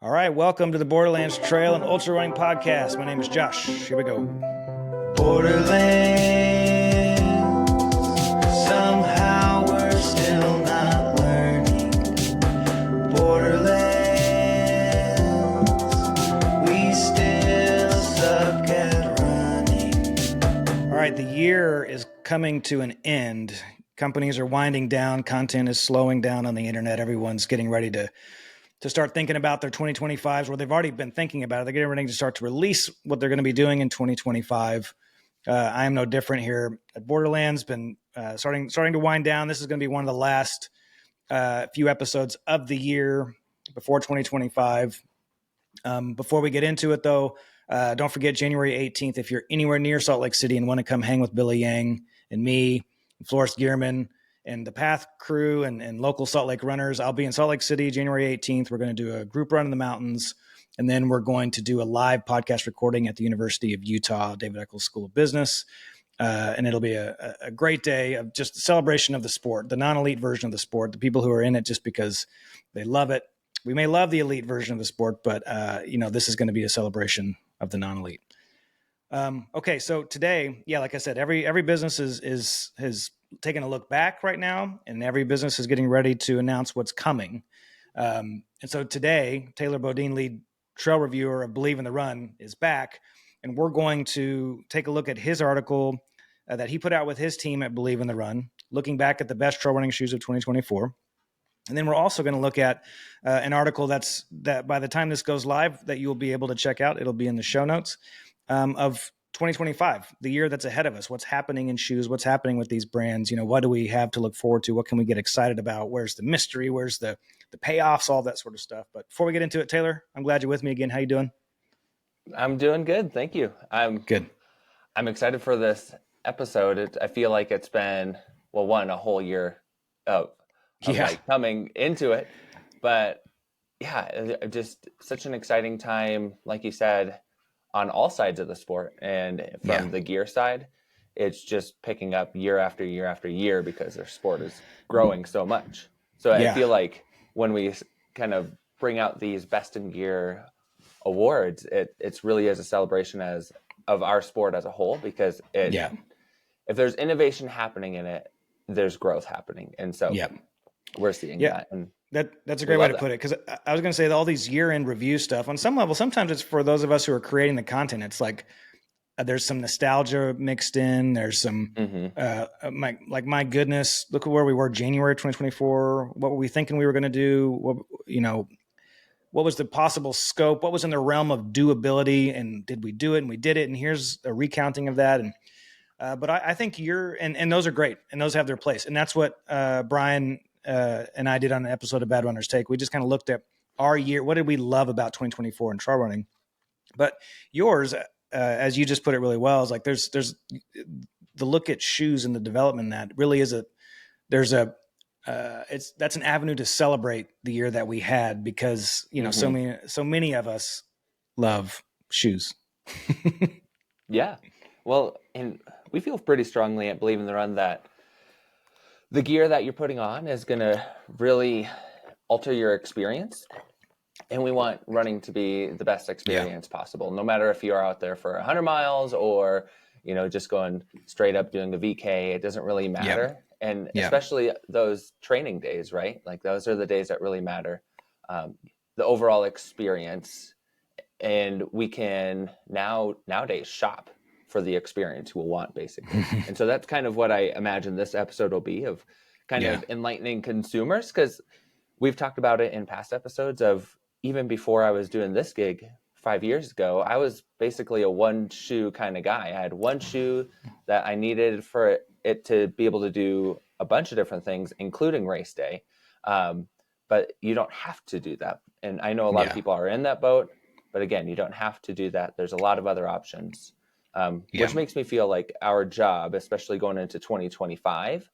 All right, welcome to the Borderlands Trail and Ultra Running Podcast. My name is Josh. Here we go. Borderlands, somehow we're still not learning. Borderlands, we still suck at running. All right, the year is coming to an end. Companies are winding down. Content is slowing down on the internet. Everyone's getting ready to start thinking about their 2025s, where they've already been thinking about it. They're getting ready to start to release what they're going to be doing in 2025. I am no different here at Borderlands. Been starting to wind down. This is going to be one of the last few episodes of the year before 2025. Before we get into it, though, don't forget January 18th. If you're anywhere near Salt Lake City and want to come hang with Billy Yang and me, and Flores Gearman, and the Path crew and local Salt Lake runners, I'll be in Salt Lake City January 18th. We're going to do a group run in the mountains, and then we're going to do a live podcast recording at the University of Utah, David Eccles School of Business. And it'll be a great day of just a celebration of the sport, the non-elite version of the sport, the people who are in it just because they love it. We may love the elite version of the sport, but this is going to be a celebration of the non-elite. Okay, so today, like I said, every business is taking a look back right now, and every business is getting ready to announce what's coming. And so today, Taylor Bodine, lead trail reviewer of Believe in the Run, is back, and we're going to take a look at his article that he put out with his team at Believe in the Run, looking back at the best trail running shoes of 2024. And then we're also going to look at an article that by the time this goes live, that you will be able to check out. It'll be in the show notes of 2025, the year that's ahead of us. What's happening in shoes? What's happening with these brands? What do we have to look forward to? What can we get excited about? Where's the mystery? Where's the payoffs? All that sort of stuff. But before we get into it, Taylor, I'm glad you're with me again. How you doing? I'm doing good. Thank you. I'm good. I'm excited for this episode. I feel like it's been, a whole year of like coming into it, but just such an exciting time, like you said, on all sides of the sport. And from the gear side, it's just picking up year after year after year because their sport is growing so much. So I feel like when we kind of bring out these best in gear awards, it's really as a celebration of our sport as a whole, because if there's innovation happening in it, there's growth happening. And so we're seeing that. And that's a great way to put it, because I was going to say that all these year-end review stuff, on some level, sometimes it's for those of us who are creating the content. It's like there's some nostalgia mixed in. There's some my goodness, look at where we were January 2024. What were we thinking we were going to do? What was the possible scope? What was in the realm of doability? And did we do it? And we did it. And here's a recounting of that. And but I think and those are great, and those have their place. And that's what Brian and I did on an episode of Bad Runners Take. We just kind of looked at our year. What did we love about 2024 in trail running? But yours, as you just put it really well, is like there's the look at shoes and the development that really is that's an avenue to celebrate the year that we had, because so many of us love shoes. Well, and we feel pretty strongly at Believe in the Run that the gear that you're putting on is going to really alter your experience. And we want running to be the best experience possible, no matter if you're out there for 100 miles or, just going straight up doing a VK. It doesn't really matter. And especially those training days, right? Like those are the days that really matter. The overall experience. And we can nowadays shop for the experience we'll want, basically. And so that's kind of what I imagine this episode will be, of kind of enlightening consumers, because we've talked about it in past episodes of, even before I was doing this gig 5 years ago, I was basically a one shoe kind of guy. I had one shoe that I needed for it to be able to do a bunch of different things, including race day. But you don't have to do that. And I know a lot of people are in that boat, but again, you don't have to do that. There's a lot of other options. Which makes me feel like our job, especially going into 2025,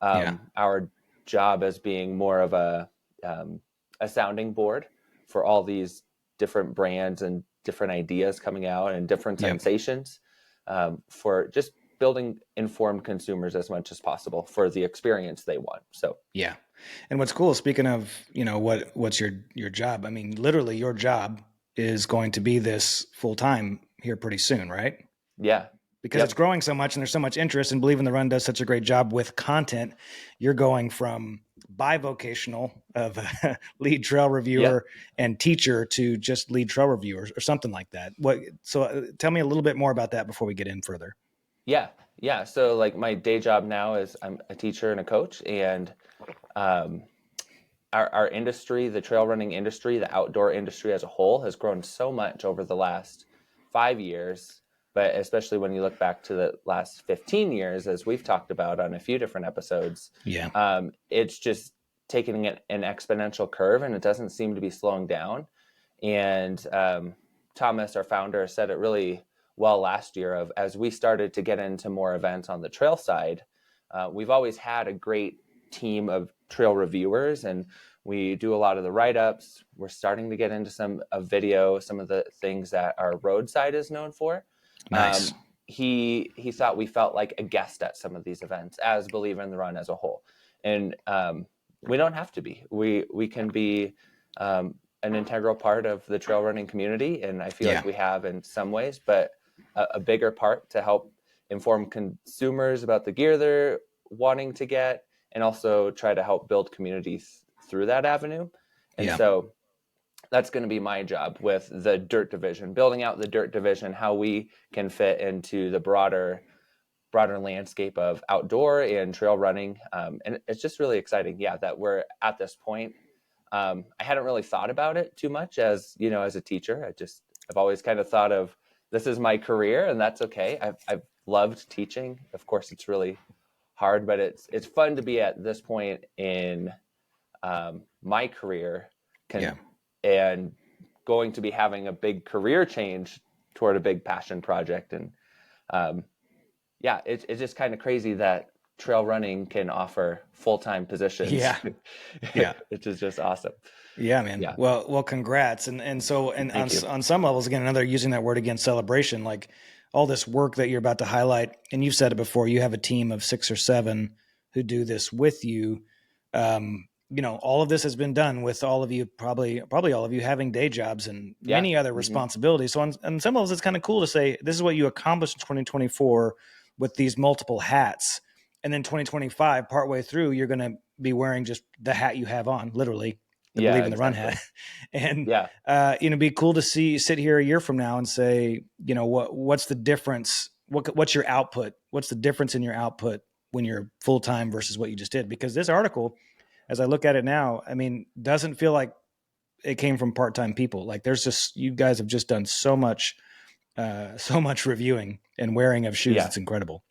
our job as being more of a sounding board for all these different brands and different ideas coming out and different sensations, for just building informed consumers as much as possible for the experience they want. So Yeah. And what's cool, speaking of, what's your job? I mean, literally your job is going to be this full time here pretty soon, right? yeah. Because it's Yep. growing so much and there's so much interest, and Believe in the Run does such a great job with content. You're going from bivocational of lead trail Yep. reviewer and teacher to just lead trail reviewer or something like that. Tell me a little bit more about that before we get in further. Yeah. Yeah. So like my day job now is I'm a teacher and a coach, and um, our industry, the trail running industry, the outdoor industry as a whole, has grown so much over the last 5 years. But especially when you look back to the last 15 years, as we've talked about on a few different episodes, Yeah. it's just taking an exponential curve, and it doesn't seem to be slowing down. And Thomas, our founder, said it really well last year. Of as we started to get into more events on the trail side, we've always had a great team of trail reviewers, and we do a lot of the write-ups. We're starting to get into some of video, some of the things that our roadside is known for. Nice. He thought we felt like a guest at some of these events as Believe in the Run as a whole, and we don't have to be. We can be an integral part of the trail running community, and I feel like we have in some ways, but a bigger part to help inform consumers about the gear they're wanting to get, and also try to help build communities through that avenue. And so that's going to be my job with the dirt division, building out the dirt division, how we can fit into the broader landscape of outdoor and trail running. And it's just really exciting. Yeah. That we're at this point. I hadn't really thought about it too much as a teacher. I've always kind of thought of this is my career, and that's okay. I've loved teaching. Of course, it's really hard, but it's fun to be at this point in my career and going to be having a big career change toward a big passion project. And it's just kind of crazy that trail running can offer full-time positions. Yeah. Which is just awesome. Yeah, man. Yeah. Well, congrats. And on some levels, again, another using that word again, celebration, like all this work that you're about to highlight. And you've said it before, you have a team of 6 or 7 who do this with you. All of this has been done with all of you, probably all of you having day jobs and many other responsibilities. So on some levels, it's kind of cool to say, this is what you accomplished in 2024 with these multiple hats. And then 2025, partway through, you're going to be wearing just the hat you have on, literally, the Believe in the Run hat. And, be cool to sit here a year from now and say, what's the difference? What's your output? What's the difference in your output when you're full-time versus what you just did? Because this article, as I look at it now, I mean, doesn't feel like it came from part-time people. Like you guys have just done so much reviewing and wearing of shoes. It's incredible.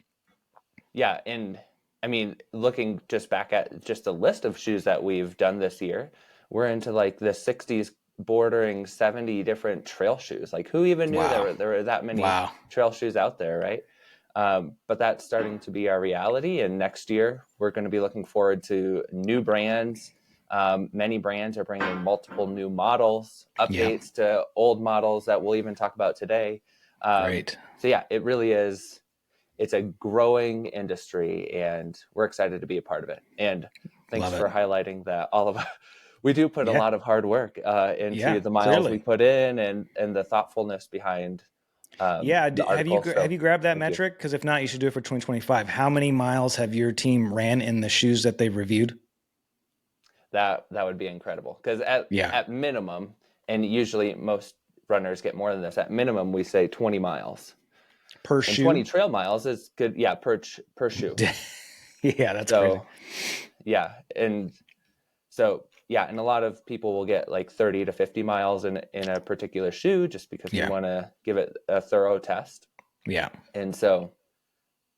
Yeah. And I mean, looking just back at just a list of shoes that we've done this year, we're into like the 60s bordering 70 different trail shoes. Like who even knew there were that many trail shoes out there, right? But that's starting to be our reality. And next year, we're going to be looking forward to new brands. Many brands are bringing multiple new models, updates to old models that we'll even talk about today. Great. So yeah, it really is. It's a growing industry, and we're excited to be a part of it. And thanks for highlighting that we do put a lot of hard work into the miles we put in and the thoughtfulness behind have you grabbed that metric? Because if not, you should do it for 2025. How many miles have your team ran in the shoes that they've reviewed? That would be incredible. Because at minimum, and usually most runners get more than this, at minimum we say 20 miles per shoe. 20 trail miles is good. Yeah, per shoe. That's crazy. Yeah, and so and a lot of people will get like 30 to 50 miles in a particular shoe just because we want to give it a thorough test. Yeah. And so,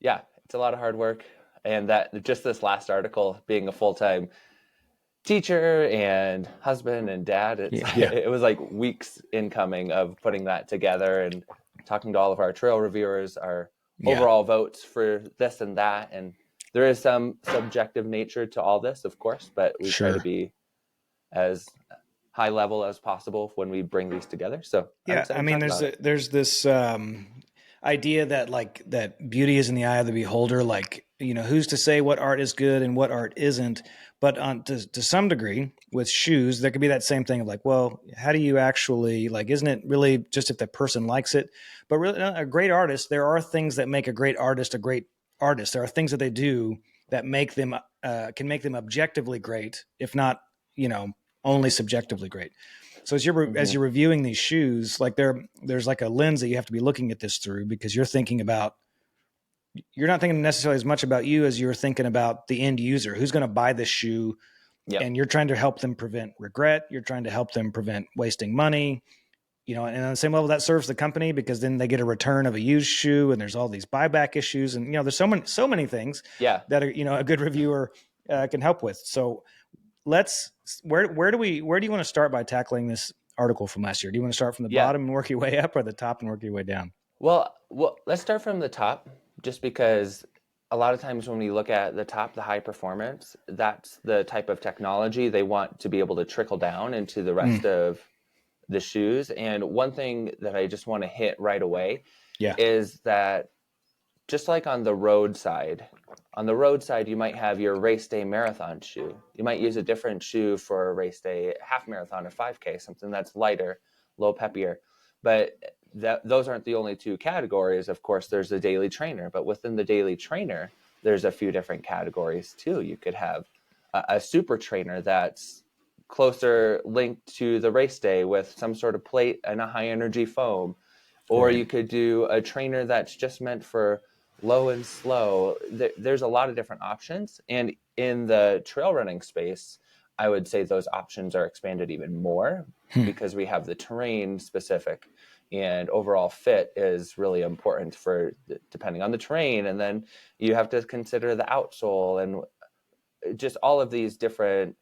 it's a lot of hard work. And that just this last article, being a full-time teacher and husband and dad, it was like weeks incoming of putting that together and talking to all of our trail reviewers, our overall votes for this and that. And there is some subjective nature to all this, of course, but we try to be as high level as possible when we bring these together. So I mean, there's this idea that like that beauty is in the eye of the beholder. Like, who's to say what art is good and what art isn't? But to some degree with shoes, there could be that same thing of like, well, how do you actually like, isn't it really just if the person likes it? But really a great artist, there are things that make a great artist a great artist. There are things that they do that make them can make them objectively great, if not, only subjectively great. So as you're reviewing these shoes, like there's like a lens that you have to be looking at this through, because you're not thinking necessarily as much about you as you're thinking about the end user who's going to buy this shoe. Yep. And you're trying to help them prevent regret. You're trying to help them prevent wasting money. And on the same level that serves the company, because then they get a return of a used shoe, and there's all these buyback issues, and there's so many things that are a good reviewer can help with. So where do you want to start by tackling this article from last year? Do you want to start from the bottom and work your way up, or the top and work your way down? Well, let's start from the top, just because a lot of times when we look at the top, the high performance, that's the type of technology they want to be able to trickle down into the rest of the shoes. And one thing that I just want to hit right away is that just like on the road side, you might have your race day marathon shoe. You might use a different shoe for a race day half marathon or 5K, something that's lighter, a little peppier. But those aren't the only two categories. Of course, there's the daily trainer, but within the daily trainer, there's a few different categories too. You could have a super trainer that's closer linked to the race day with some sort of plate and a high energy foam, or you could do a trainer that's just meant for low and slow. There's a lot of different options, and in the trail running space, I would say those options are expanded even more because we have the terrain specific, and overall fit is really important for depending on the terrain. And then you have to consider the outsole and just all of these different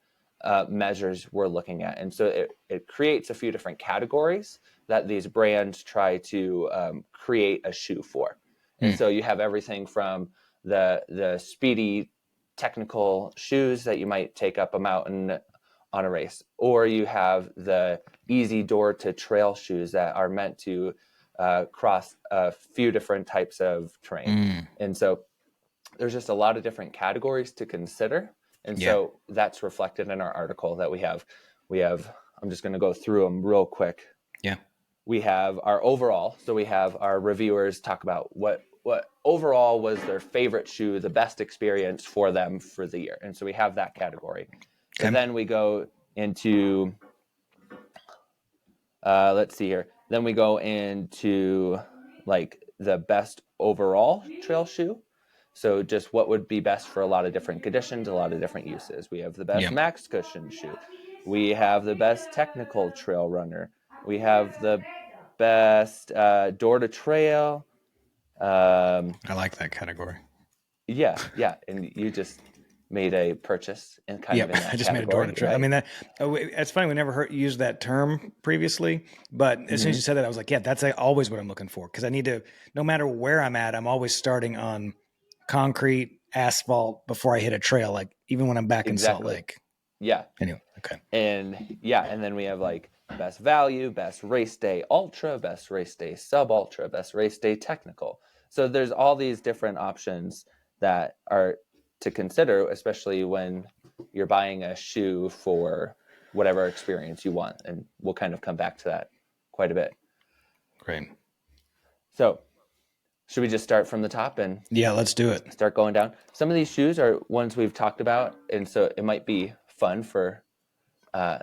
measures we're looking at. And so it creates a few different categories that these brands try to create a shoe for. And so you have everything from the speedy technical shoes that you might take up a mountain on a race, or you have the easy door to trail shoes that are meant to cross a few different types of terrain. And so there's just a lot of different categories to consider. And so that's reflected in our article that we have, I'm just going to go through them real quick. Yeah. We have our overall. So we have our reviewers talk about what overall was their favorite shoe, the best experience for them for the year. And so we have that category. Okay. And then we go into, let's see here. Then we go into like the best overall trail shoe. So just what would be best for a lot of different conditions, a lot of different uses. We have the best max cushion shoe. We have the best technical trail runner. We have the best door to trail. I like that category. Yeah. And you just made a purchase and kind of in that I just made a door to trail. Right? I mean, it's funny. We never used that term previously, but as soon as you said that, I was like, that's always what I'm looking for. Cause I need to, no matter where I'm at, I'm always starting on concrete, asphalt before I hit a trail. Like even when I'm back in Salt Lake. Yeah. Anyway. Okay. And then we have like best value, best race day ultra, best race day sub ultra, best race day technical. So there's all these different options that are to consider, especially when you're buying a shoe for whatever experience you want. And we'll kind of come back to that quite a bit. Great. So should we just start from the top and let's do it. Start going down. Some of these shoes are ones we've talked about, and so it might be fun for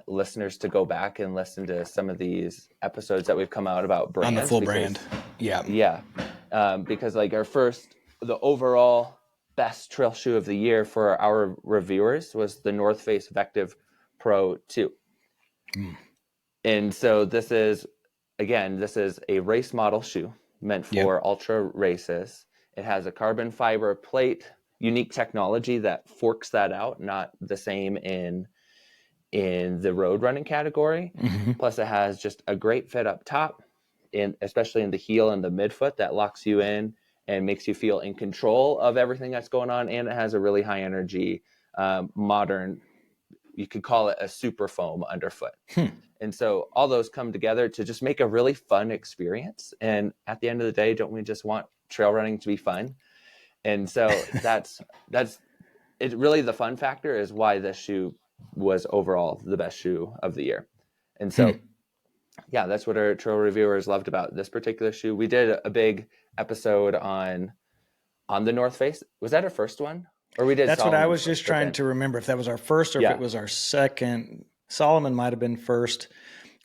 listeners to go back and listen to some of these episodes that we've come out about brands. On the full brand. Yeah. Because like the overall best trail shoe of the year for our reviewers was the North Face Vective Pro 2. And so this is a race model shoe meant for ultra races. It has a carbon fiber plate, unique technology that forks that out, not the same in the road running category. Plus it has just a great fit up top, especially in the heel and the midfoot, that locks you in and makes you feel in control of everything that's going on. And it has a really high energy, modern you could call it a super foam underfoot. And so all those come together to just make a really fun experience. And at the end of the day, don't we just want trail running to be fun? And so that's it. Really, the fun factor is why this shoe was overall the best shoe of the year. And so, yeah, that's what our trail reviewers loved about this particular shoe. We did a big episode on the North Face. Was that our first one? Or we did That's what I was Solomon's just first, trying to remember, if that was our first or if it was our second. Solomon might have been first.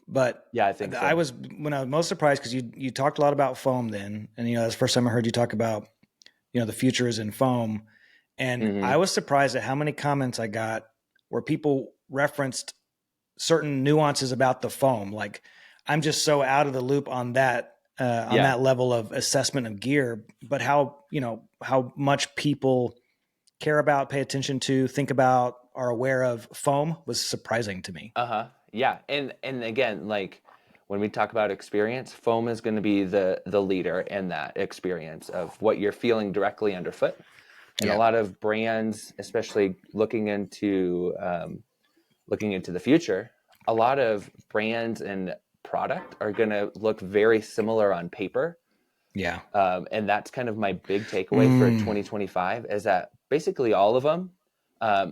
But yeah, I think so. I was most surprised because you talked a lot about foam then. And, that's the first time I heard you talk about, the future is in foam. And I was surprised at how many comments I got where people referenced certain nuances about the foam. Like, I'm just so out of the loop on that, on that level of assessment of gear, but how much people care about, pay attention to, think about, are aware of foam was surprising to me. Yeah. And again, like when we talk about experience, foam is going to be the leader in that experience of what you're feeling directly underfoot. And a lot of brands, especially looking into the future, a lot of brands and product are going to look very similar on paper. Yeah. And that's kind of my big takeaway for 2025 is that basically all of them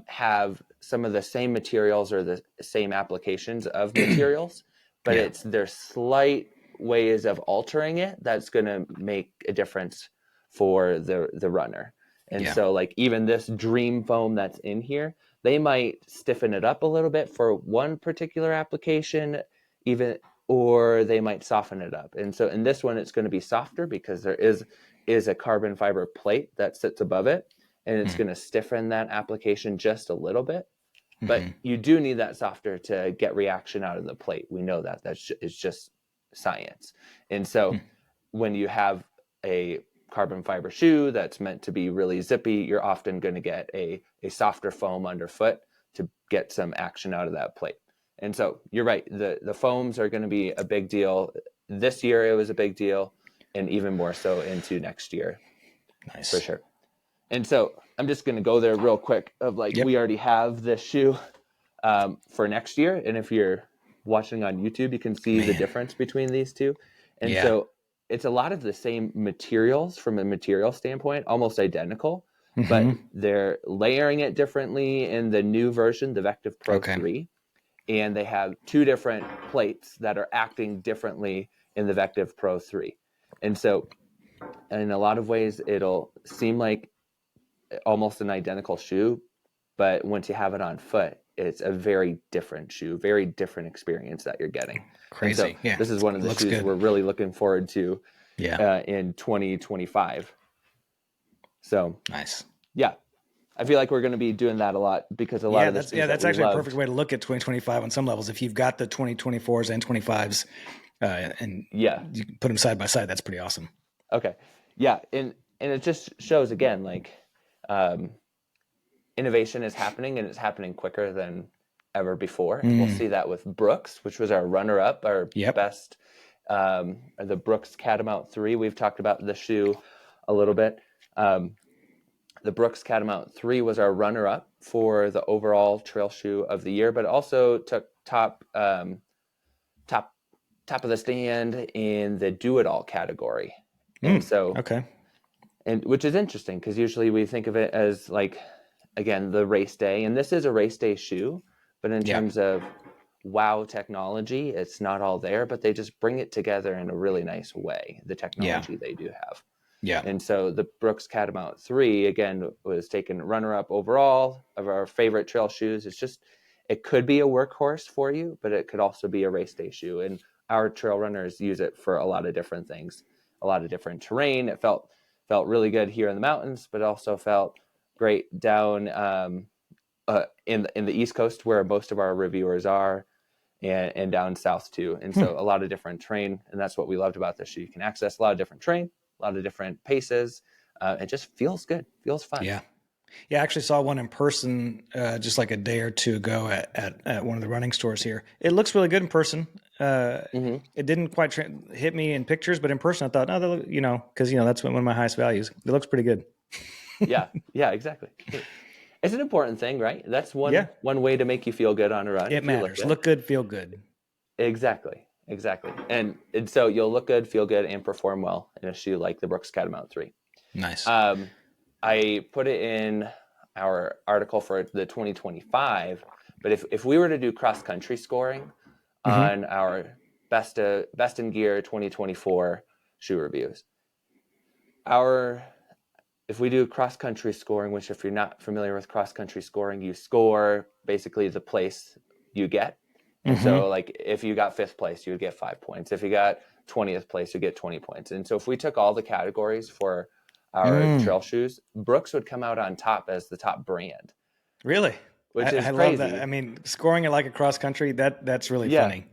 have some of the same materials or the same applications of materials, but it's their slight ways of altering it that's going to make a difference for the runner. And so like even this Dream foam that's in here, they might stiffen it up a little bit for one particular application, or they might soften it up. And so in this one, it's going to be softer because there is a carbon fiber plate that sits above it, and it's going to stiffen that application just a little bit. But you do need that softer to get reaction out of the plate. We know that. It's just science. And so when you have a carbon fiber shoe that's meant to be really zippy, you're often going to get a softer foam underfoot to get some action out of that plate. And so you're right. The foams are going to be a big deal. This year it was a big deal, and even more so into next year. Nice. For sure. And so I'm just going to go there real quick of like, we already have this shoe for next year. And if you're watching on YouTube, you can see the difference between these two. And so it's a lot of the same materials from a material standpoint, almost identical, but they're layering it differently in the new version, the Vective Pro 3. And they have two different plates that are acting differently in the Vective Pro 3. And so in a lot of ways, it'll seem like almost an identical shoe, but once you have it on foot, it's a very different shoe, very different experience that you're getting. Crazy. So this is one of the shoes we're really looking forward to in 2025. So nice. Yeah. I feel like we're going to be doing that a lot because a lot of this. That's actually a perfect way to look at 2025 on some levels. If you've got the 2024s and 25s and you put them side by side, that's pretty awesome. Okay. Yeah. And it just shows again, like innovation is happening, and it's happening quicker than ever before. And we'll see that with Brooks, which was our runner-up, our best, the Brooks Catamount 3. We've talked about the shoe a little bit. The Brooks Catamount 3 was our runner-up for the overall trail shoe of the year, but also took top of the stand in the do-it-all category. And so, and which is interesting because usually we think of it as like, again, the race day, and this is a race day shoe, but in terms of wow technology, it's not all there, but they just bring it together in a really nice way, the technology they do have. Yeah. And so the Brooks Catamount 3, again, was taken runner-up overall of our favorite trail shoes. It's just, it could be a workhorse for you, but it could also be a race day shoe. And our trail runners use it for a lot of different things, a lot of different terrain. It felt really good here in the mountains, but also felt great down in the East Coast where most of our reviewers are, and down south too. And so a lot of different terrain, and that's what we loved about this shoe. You can access a lot of different terrain, a lot of different paces. It just feels good, feels fun. Yeah. I actually saw one in person just like a day or two ago at one of the running stores here. It looks really good in person. It didn't quite hit me in pictures, but in person I thought, oh, because that's one of my highest values. It looks pretty good. yeah, exactly. It's an important thing, right? That's Yeah, one way to make you feel good on a run it if you look matters. good. Look good, feel good. Exactly. And so you'll look good, feel good, and perform well in a shoe like the Brooks Catamount 3. Nice. I put it in our article for the 2025, but if we were to do cross-country scoring Mm-hmm. on our best in gear 2024 shoe reviews, if we do cross-country scoring, which if you're not familiar with cross-country scoring, you score basically the place you get. And Mm-hmm. so like if you got 5th place, you would get 5 points. If you got 20th place, you get 20 points. And so if we took all the categories for our trail shoes, Brooks would come out on top as the top brand, Really? which is I love that. crazy. I mean, scoring it like a cross country, that's really Yeah. funny.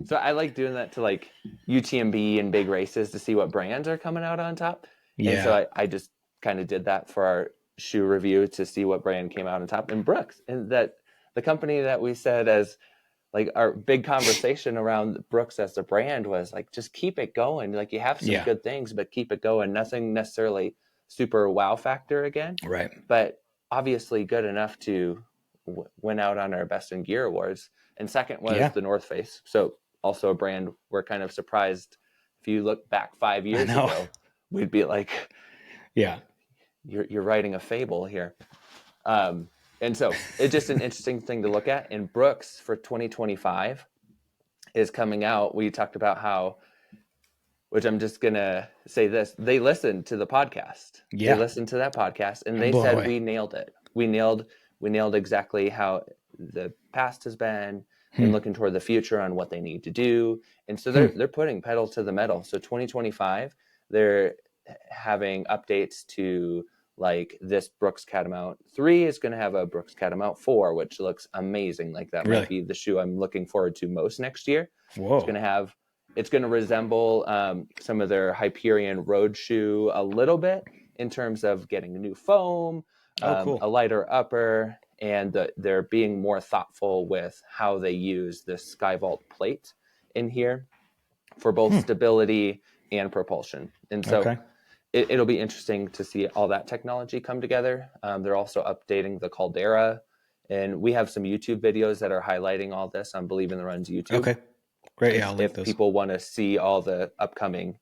So I like doing that to like UTMB and big races to see what brands are coming out on top. And so Yeah. I just kind of did that for our shoe review to see what brand came out on top. And Brooks, and that the company that we said as like our big conversation around Brooks as a brand was like, just keep it going. Like you have some Yeah. good things, but keep it going. Nothing necessarily super wow factor again, Right. but obviously good enough to win out on our best in gear awards. And second was Yeah. the North Face. So also a brand we're kind of surprised. If you look back 5 years know. ago, we'd be like, Yeah. you're writing a fable here. And so it's just an interesting thing to look at. And Brooks for 2025 is coming out. We talked about how, which I'm just going to say this, they listened to the podcast. They Yeah. listened to that podcast and I'm they blown said, away. we nailed it. We nailed exactly how the past has been and looking toward the future on what they need to do. And so they're putting pedal to the metal. So 2025, they're having updates to like this Brooks Catamount 3 is going to have a Brooks Catamount 4, which looks amazing. Like that Really? might be the shoe I'm looking forward to most next year. Whoa. It's going to resemble some of their Hyperion road shoe a little bit in terms of getting a new foam, Cool. a lighter upper, and they're being more thoughtful with how they use this Skyvault plate in here for both stability and propulsion. And so Okay. it'll be interesting to see all that technology come together. They're also updating the Caldera, and we have some YouTube videos that are highlighting all this on Believe in the Run's YouTube. Okay. Great. Yeah, I'll link If those. people want to see all the upcoming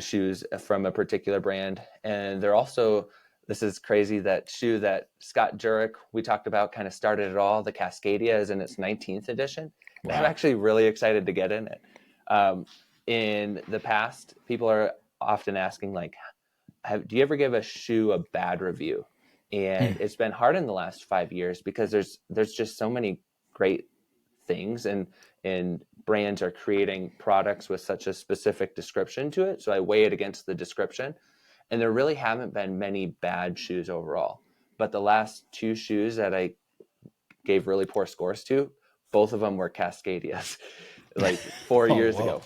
shoes from a particular brand. And they're also, this is crazy, that shoe that Scott Jurek, we talked about, kind of started it all. The Cascadia is in its 19th edition. Wow. I'm actually really excited to get in it. In the past, people are often asking, like, do you ever give a shoe a bad review? And it's been hard in the last 5 years because there's just so many great things, and brands are creating products with such a specific description to it. So I weigh it against the description, and there really haven't been many bad shoes overall. But the last 2 shoes that I gave really poor scores to, both of them were Cascadias, like 4 years ago.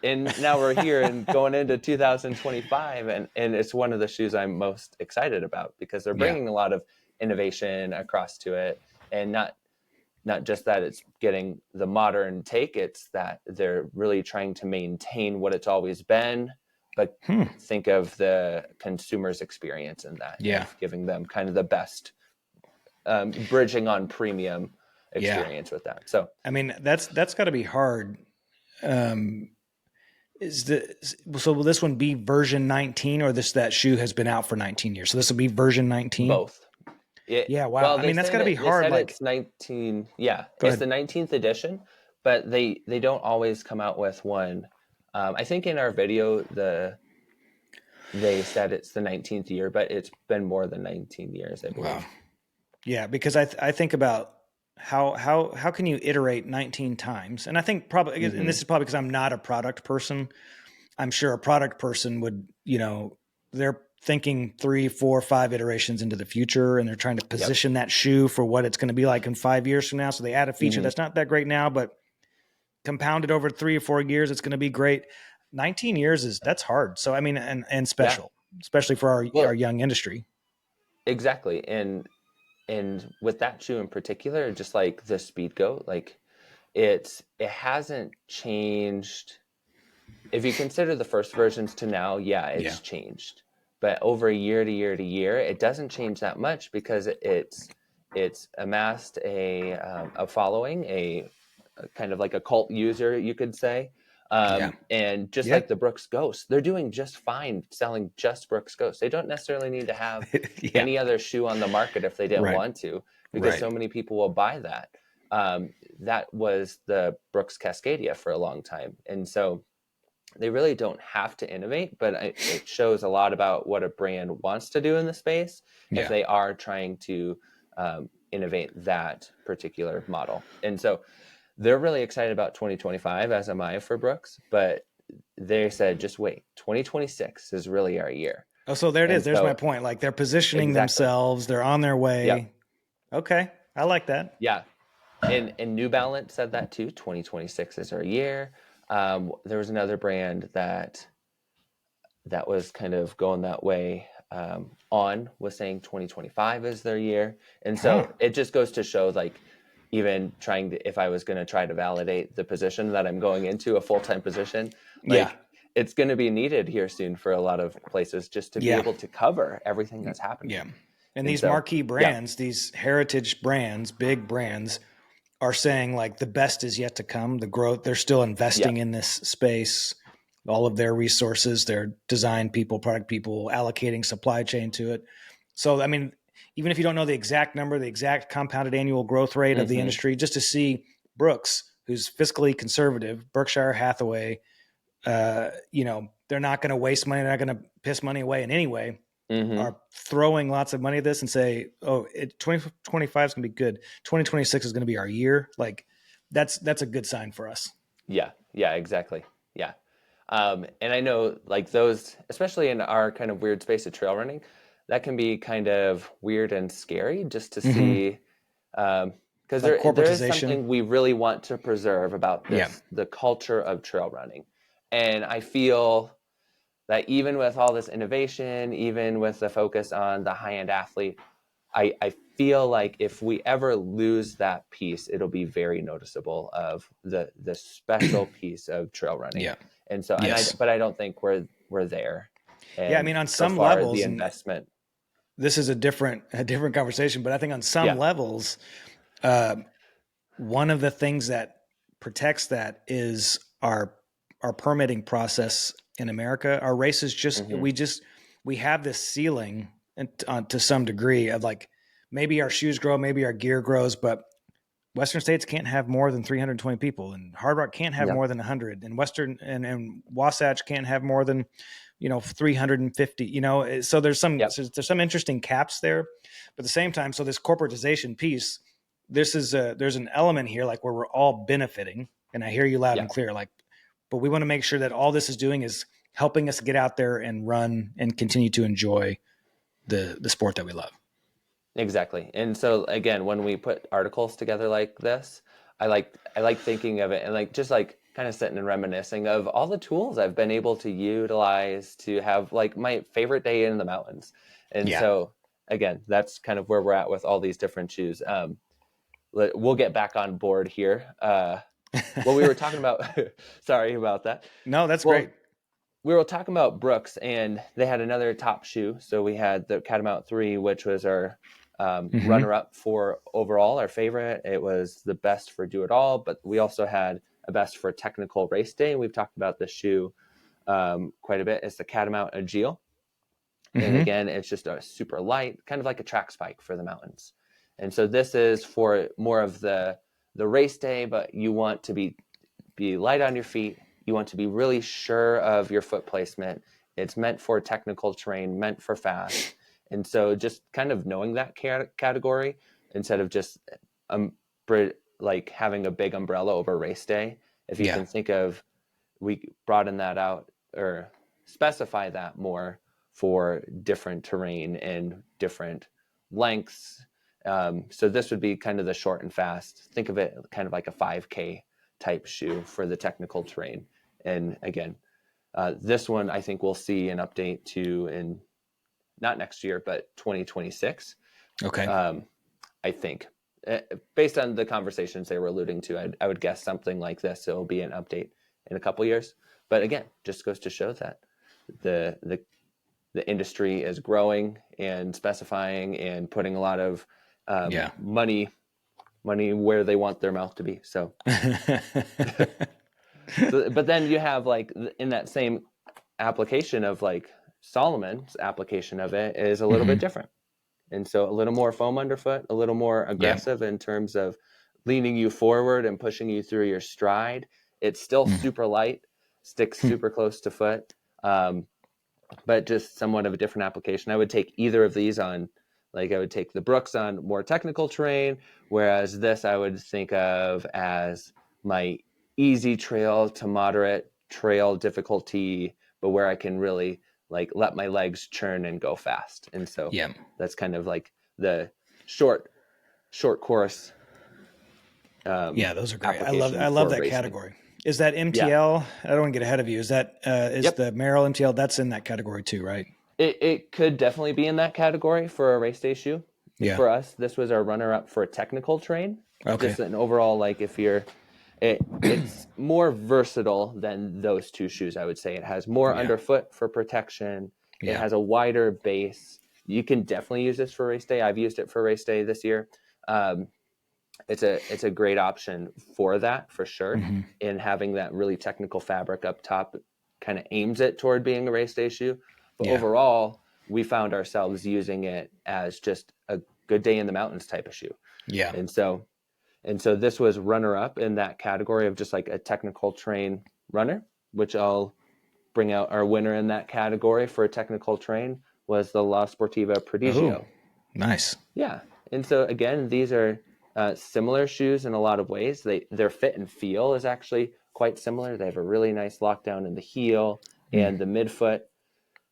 And now we're here and going into 2025, and it's one of the shoes I'm most excited about because they're bringing a lot of innovation across to it, and not just that it's getting the modern take, it's that they're really trying to maintain what it's always been, but think of the consumer's experience in that, giving them kind of the best, bridging on premium experience with that. So I mean, that's got to be hard. So will this one be version 19, or that shoe has been out for 19 years? So this will be version 19. Both. Yeah. Wow. Well, I mean, that's got to be hard. Like it's 19. Yeah, it's the 19th edition, but they don't always come out with one. I think in our video they said it's the 19th year, but it's been more than 19 years, I believe. Wow. Yeah, because I think about how can you iterate 19 times, and I think probably, and this is probably because I'm not a product person. I'm sure a product person would, they're thinking 3, 4, 5 iterations into the future, and they're trying to position that shoe for what it's going to be like in 5 years from now. So they add a feature that's not that great now, but compounded over 3 or 4 years, it's going to be great. 19 years that's hard. So, I mean, and special, especially for our young industry. Exactly. And with that shoe in particular, just like the Speedgoat, like it hasn't changed. If you consider the first versions to now, it's changed. but over year to year to year, it doesn't change that much because it's amassed a following, a kind of like a cult user, you could say. Yeah. And just Yeah. like the Brooks Ghost, they're doing just fine selling just Brooks Ghost. They don't necessarily need to have Yeah. any other shoe on the market if they didn't Right. want to, because Right. so many people will buy that. That was the Brooks Cascadia for a long time. And so they really don't have to innovate, but it shows a lot about what a brand wants to do in the space if Yeah. they are trying to innovate that particular model. And so they're really excited about 2025, as am I for Brooks, but they said, just wait, 2026 is really our year. Oh, so there it is. And There's my so, point. Like they're positioning exactly. themselves. They're on their Yep. way. Okay. I like that. Yeah. And New Balance said that too. 2026 is our year. There was another brand that was kind of going that way. On was saying 2025 is their year. And Huh. so it just goes to show, like, even trying to, if I was going to try to validate the position that I'm going into, a full-time position, Yeah. like it's going to be needed here soon for a lot of places just to be Yeah. able to cover everything that's happening. Yeah. And And these so, marquee yeah, brands, these heritage brands, big brands, are saying like the best is yet to come. The growth, they're still yeah, investing in this space, all of their resources, their design people, product people, allocating supply chain to it. So, I mean, even if you don't know the exact number, the exact compounded annual growth rate of the hmm industry, just to see Brooks, who's fiscally conservative, Berkshire Hathaway, they're not going to waste money. They're not going to piss money away in any way, hmm are throwing lots of money at this and say, oh, 2025 is going to be good. 2026 is going to be our year. Like that's a good sign for us. yeah, exactly. Yeah. And I know, like, those, especially in our kind of weird space of trail running, that can be kind of weird and scary just to Mm-hmm. see, because Like there is corporatization. something we really want to preserve about Yeah. this, the culture of trail running. And I feel that even with all this innovation, even with the focus on the high-end athlete, I feel like if we ever lose that piece, it'll be very noticeable of the special piece of trail running. Yeah. And so, Yes. but I don't think we're there. Yeah. I And mean, on so some far, the levels, and investment, this is a different conversation, but I think on some yeah, levels, uh, one of the things that protects that is our permitting process in America. Our races hmm we have this ceiling and to some degree of like maybe our shoes grow, maybe our gear grows, but Western states can't have more than 320 people, and Hard Rock can't have yep, more than 100, and Western and Wasatch can't have more than 350. So yep, there's some interesting caps there, but at the same time, so this corporatization piece, there's an element here like where we're all benefiting, and I hear you loud yeah. and clear, like, but we want to make sure that all this is doing is helping us get out there and run and continue to enjoy the sport that we love. Exactly. And so again, when we put articles together like this, I like thinking of it and like just like kind of sitting and reminiscing of all the tools I've been able to utilize to have like my favorite day in the mountains. And Yeah. so again, that's kind of where we're at with all these different shoes. We'll get back on board here. What we were talking about, sorry about that. No, that's Well, great. we were talking about Brooks, and they had another top shoe. So we had the Catamount 3, which was our Mm-hmm. runner-up for overall, our favorite. It was the best for do it all, but we also had a best for technical race day. And we've talked about this shoe quite a bit. It's the Catamount Agile. And Mm-hmm. again, it's just a super light, kind of like a track spike for the mountains. And so this is for more of the race day, but you want to be light on your feet. You want to be really sure of your foot placement. It's meant for technical terrain, meant for fast. And so just kind of knowing that category instead of just um, like having a big umbrella over race day. If you Yeah. can think of, we broaden that out or specify that more for different terrain and different lengths. So this would be kind of the short and fast. Think of it kind of like a 5K type shoe for the technical terrain. And again, this one I think we'll see an update to in not next year, but 2026. Okay. I think, based on the conversations they were alluding to, I would guess something like this. It will be an update in a couple years. But again, just goes to show that the the industry is growing and specifying and putting a lot of money where they want their mouth to be. So, but then you have like in that same application of like Solomon's application of it is a little bit different. And so a little more foam underfoot, a little more aggressive in terms of leaning you forward and pushing you through your stride. It's still super light, sticks super close to foot, but just somewhat of a different application. I would take either of these on, like I would take the Brooks on more technical terrain, whereas this I would think of as my easy trail to moderate trail difficulty, but where I can really like let my legs churn and go fast. And so that's kind of like the short course. Those are great. I love that racing category. Is that MTL? I don't want to get ahead of you. Is that the Merrell MTL? That's in that category too, right? It could definitely be in that category for a race day shoe. Yeah. For us, this was our runner up for a technical train. Okay. Just an overall, like if you're, it's more versatile than those two shoes. I would say it has more underfoot for protection. It has a wider base. You can definitely use this for race day. I've used it for race day this year. It's a great option for that for sure. And having that really technical fabric up top kind of aims it toward being a race day shoe. But overall, we found ourselves using it as just a good day in the mountains type of shoe. Yeah. And so this was runner up in that category of just like a technical train runner, which I'll bring out. Our winner in that category for a technical train was the La Sportiva Prodigio. Oh, nice. Yeah. And so again, these are similar shoes in a lot of ways. Their fit and feel is actually quite similar. They have a really nice lockdown in the heel and the midfoot.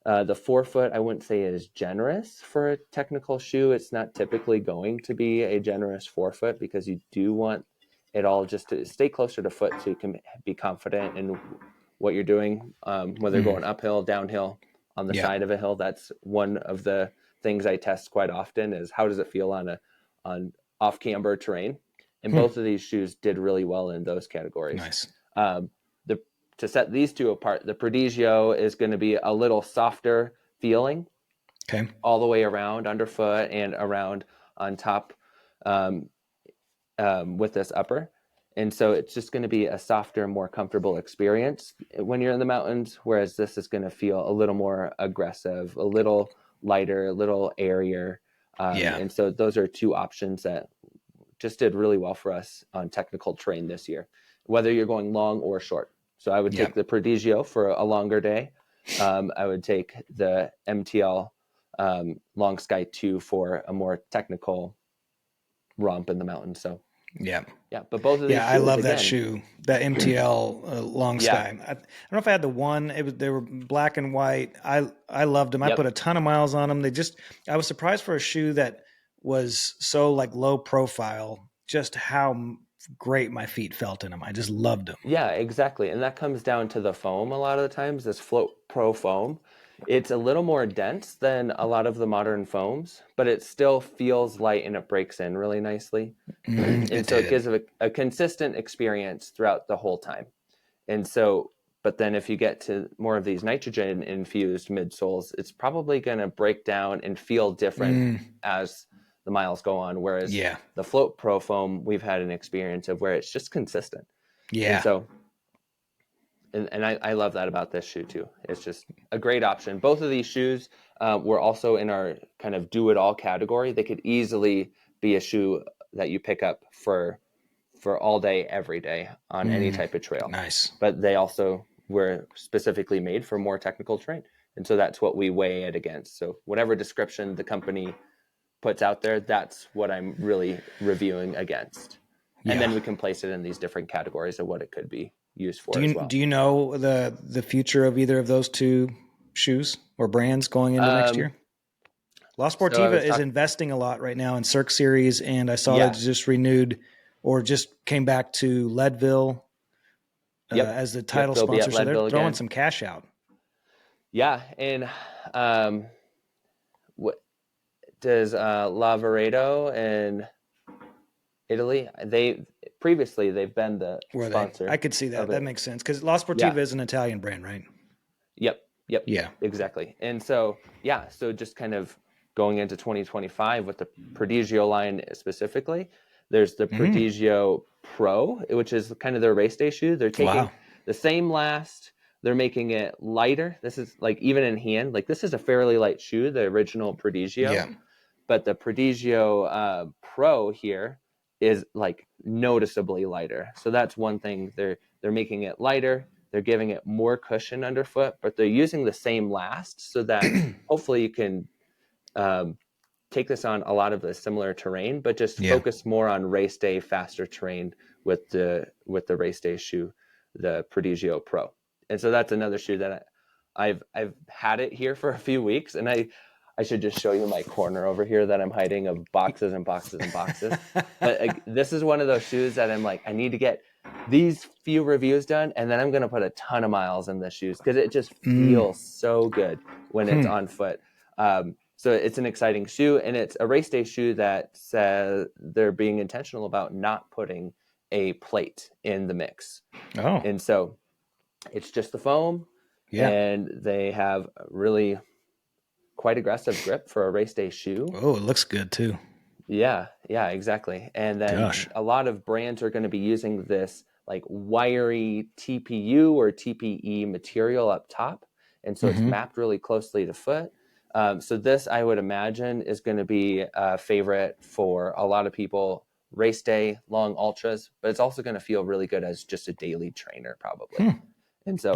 The forefoot, I wouldn't say is generous for a technical shoe. It's not typically going to be a generous forefoot because you do want it all just to stay closer to foot so you can be confident in what you're doing, whether going uphill, downhill, on the side of a hill. That's one of the things I test quite often is how does it feel on off camber terrain. And both of these shoes did really well in those categories. Nice. To set these two apart, the Prodigio is going to be a little softer feeling all the way around underfoot and around on top with this upper. And so it's just going to be a softer, more comfortable experience when you're in the mountains, whereas this is going to feel a little more aggressive, a little lighter, a little airier. And so those are two options that just did really well for us on technical terrain this year, whether you're going long or short. So I would take the Prodigio for a longer day. I would take the MTL Long Sky 2 for a more technical romp in the mountains. So but both of these shoes, I love that shoe, that MTL Long Sky. I don't know if I had the one. They were black and white. I loved them. I put a ton of miles on them. I was surprised for a shoe that was so like low profile, just how great my feet felt in them. I just loved them. Yeah, exactly. And that comes down to the foam a lot of the times, this Float Pro foam. It's a little more dense than a lot of the modern foams, but it still feels light and it breaks in really nicely. And so it gives a consistent experience throughout the whole time. And so, but then if you get to more of these nitrogen infused midsoles, it's probably going to break down and feel different as the miles go on. Whereas the Float Pro foam, we've had an experience of where it's just consistent. Yeah. And so, and I love that about this shoe too. It's just a great option. Both of these shoes were also in our kind of do it all category. They could easily be a shoe that you pick up for all day, every day on any type of trail. Nice. But they also were specifically made for more technical terrain. And so that's what we weigh it against. So whatever description the company puts out there, that's what I'm really reviewing against. And then we can place it in these different categories of what it could be used for as well. Do you know the future of either of those two shoes or brands going into next year? La Sportiva is investing a lot right now in Cirque Series, and I saw that it just renewed or just came back to Leadville as the title sponsor. So they're throwing some cash out. Yeah, and what does Lavaredo in Italy? They've been the sponsor. I could see that. That makes sense because La Sportiva is an Italian brand, right? Yep. Yep. Yeah. Exactly. And so, yeah, so just kind of going into 2025 with the Prodigio line specifically, there's the Prodigio Pro, which is kind of their race day shoe. They're taking the same last, they're making it lighter. This is like even in hand, like this is a fairly light shoe, the original Prodigio. Yeah. But the Prodigio Pro here is like noticeably lighter. So that's one thing. They're making it lighter. They're giving it more cushion underfoot, but they're using the same last so that hopefully you can take this on a lot of the similar terrain, but just focus more on race day, faster terrain with the race day shoe, the Prodigio Pro. And so that's another shoe that I've had it here for a few weeks, and I should just show you my corner over here that I'm hiding of boxes and boxes and boxes. But this is one of those shoes that I'm like, I need to get these few reviews done, and then I'm going to put a ton of miles in the shoes because it just feels so good when it's on foot. So it's an exciting shoe, and it's a race day shoe that says they're being intentional about not putting a plate in the mix. Oh. And so it's just the foam, and they have really quite aggressive grip for a race day shoe. Oh, it looks good too. Yeah, exactly. And then a lot of brands are going to be using this like wiry TPU or TPE material up top. And so it's mapped really closely to foot. So this, I would imagine, is going to be a favorite for a lot of people, race day, long ultras, but it's also going to feel really good as just a daily trainer probably. And so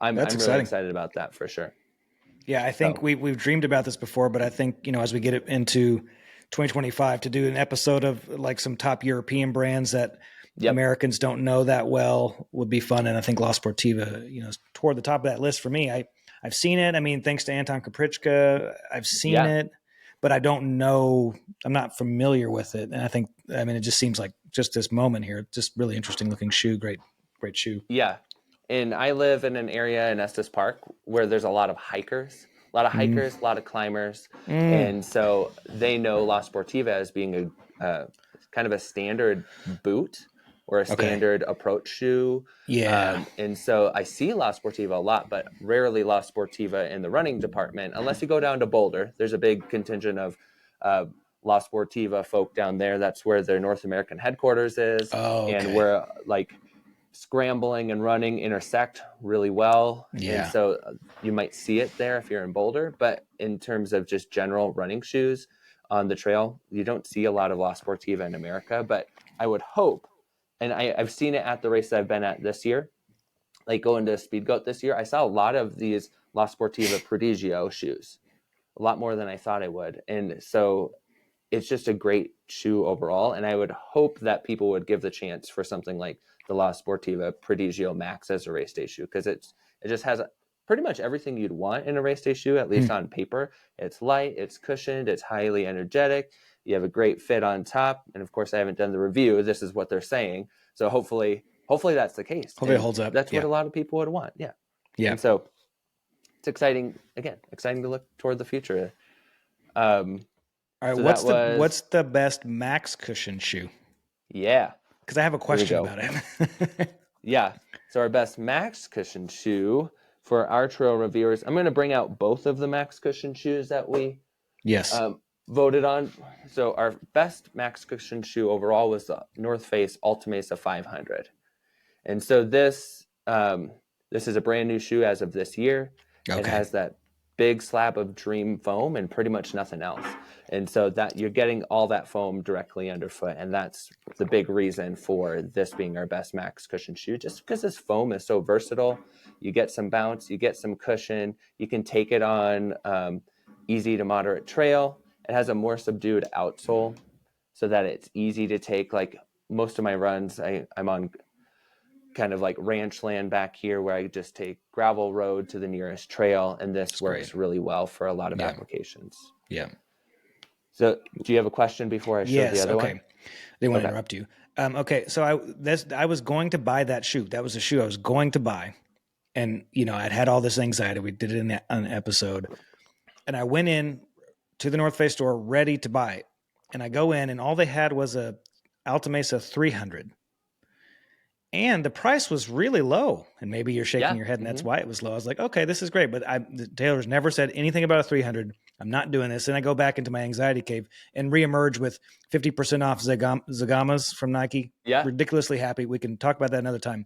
I'm really excited about that for sure. Yeah, I think we've dreamed about this before, but I think, as we get into 2025 to do an episode of like some top European brands that Americans don't know that well would be fun. And I think La Sportiva, is toward the top of that list for me. I've seen it. I mean, thanks to Anton Kaprichka, I've seen it, but I don't know, I'm not familiar with it. And I think, it just seems like just this moment here, just really interesting looking shoe. Great shoe. Yeah. And I live in an area in Estes Park where there's a lot of hikers, a lot of climbers. And so they know La Sportiva as being a kind of a standard boot or a standard approach shoe. Yeah. And so I see La Sportiva a lot, but rarely La Sportiva in the running department, unless you go down to Boulder. There's a big contingent of La Sportiva folk down there. That's where their North American headquarters is. And where like scrambling and running intersect really well. And so you might see it there if you're in Boulder, but in terms of just general running shoes on the trail, you don't see a lot of La Sportiva in America. But I would hope, and I've seen it at the race that I've been at this year, like going to Speed Goat this year, I saw a lot of these La Sportiva Prodigio shoes, a lot more than I thought I would. And so it's just a great shoe overall. And I would hope that people would give the chance for something like the La Sportiva Prodigio Max as a race day shoe, because it just has pretty much everything you'd want in a race day shoe, at least on paper. It's light, it's cushioned, it's highly energetic. You have a great fit on top. And of course, I haven't done the review. This is what they're saying. So hopefully that's the case. Hopefully it holds up. That's what a lot of people would want. Yeah. And so it's exciting to look toward the future. All right, so what's the best max cushion shoe? Yeah. Because I have a question about it. Yeah. So our best max cushion shoe for our trail reviewers, I'm going to bring out both of the max cushion shoes that we voted on. So our best max cushion shoe overall was the North Face Alta Mesa 500. And so this is a brand new shoe as of this year. It has that big slab of Dream foam and pretty much nothing else. And so that you're getting all that foam directly underfoot. And that's the big reason for this being our best max cushion shoe, just because this foam is so versatile. You get some bounce, you get some cushion, you can take it on easy to moderate trail. It has a more subdued outsole so that it's easy to take. Like most of my runs, I'm on kind of like ranch land back here where I just take gravel road to the nearest trail, and this works really well for a lot of applications. Yeah. So do you have a question before I show the other one? I didn't want to interrupt you. So I was going to buy that shoe. That was a shoe I was going to buy. And, I'd had all this anxiety. We did it in an episode. And I went in to the North Face store ready to buy it. And I go in and all they had was a Alta Mesa 300. And the price was really low. And maybe you're shaking Yeah. your head and that's why it was low. I was like, okay, this is great. But Taylor's never said anything about a 300. I'm not doing this. And I go back into my anxiety cave and reemerge with 50% off Zagamas from Nike. Yeah. Ridiculously happy. We can talk about that another time.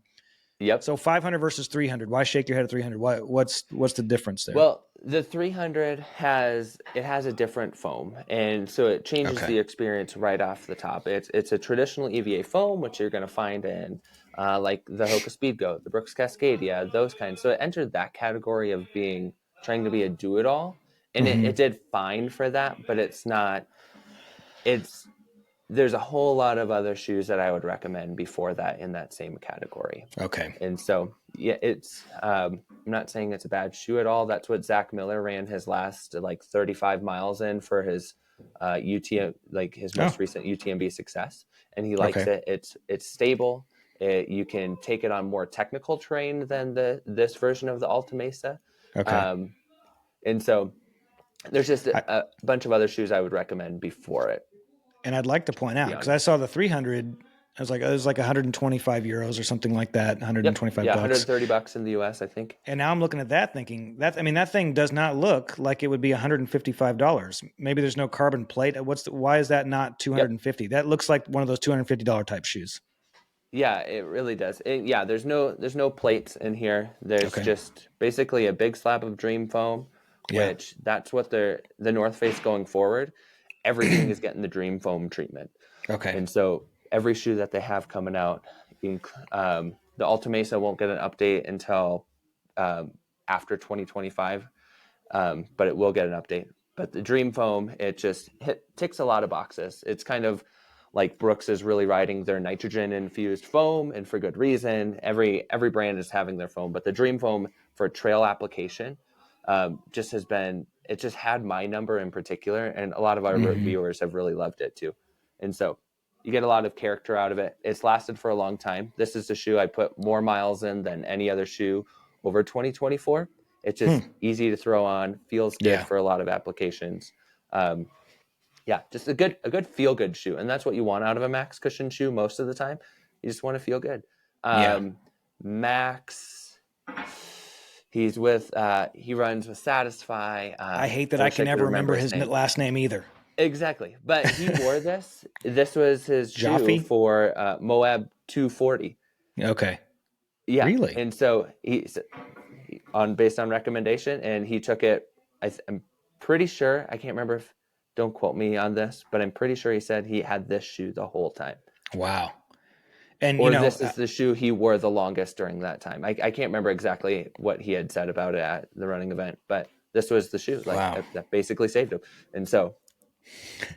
Yep. So 500 versus 300. Why shake your head at 300? What's the difference there? Well, the 300 has a different foam, and so it changes the experience right off the top. It's a traditional EVA foam, which you're going to find in like the Hoka Speed Goat, the Brooks Cascadia, those kinds. So it entered that category of trying to be a do-it-all, and it did fine for that, but it's not. There's a whole lot of other shoes that I would recommend before that in that same category. Okay. And so, yeah, I'm not saying it's a bad shoe at all. That's what Zach Miller ran his last 35 miles in for his his most recent UTMB success. And he likes it. It's stable. You can take it on more technical terrain than this version of the Alta Mesa. Okay. And so there's just a bunch of other shoes I would recommend before it. And I'd like to point out, because I saw the 300, I was like, it was like 125 euros or something like that, 125 bucks. bucks. $130 in the US, I think. And now I'm looking at that thinking, that thing does not look like it would be $155. Maybe there's no carbon plate. Why is that not 250? Yep. That looks like one of those $250 type shoes. Yeah, it really does. There's no plates in here. There's just basically a big slab of Dream Foam, which that's what the North Face going forward. Everything is getting the Dream Foam treatment. Okay. And so every shoe that they have coming out, the Alta Mesa won't get an update until after 2025, but it will get an update. But the Dream Foam, it just ticks a lot of boxes. It's kind of like Brooks is really riding their nitrogen-infused foam, and for good reason. Every brand is having their foam, but the Dream Foam for trail application just had my number in particular, and a lot of our viewers have really loved it too. And so you get a lot of character out of it. It's lasted for a long time. This is the shoe I put more miles in than any other shoe over 2024. It's just easy to throw on, feels good for a lot of applications. Just a good feel good shoe. And that's what you want out of a Max cushion shoe most of the time. You just want to feel good. Max, he runs with Satisfy. I hate that I can never remember his last name either. Exactly. But he wore this. This was his shoe for Moab 240. Okay. Yeah. Really? And so based on recommendation, and he took it. I'm pretty sure, I can't remember don't quote me on this, but I'm pretty sure he said he had this shoe the whole time. Wow. And this is the shoe he wore the longest during that time. I can't remember exactly what he had said about it at the running event, but this was the shoe that basically saved him. And so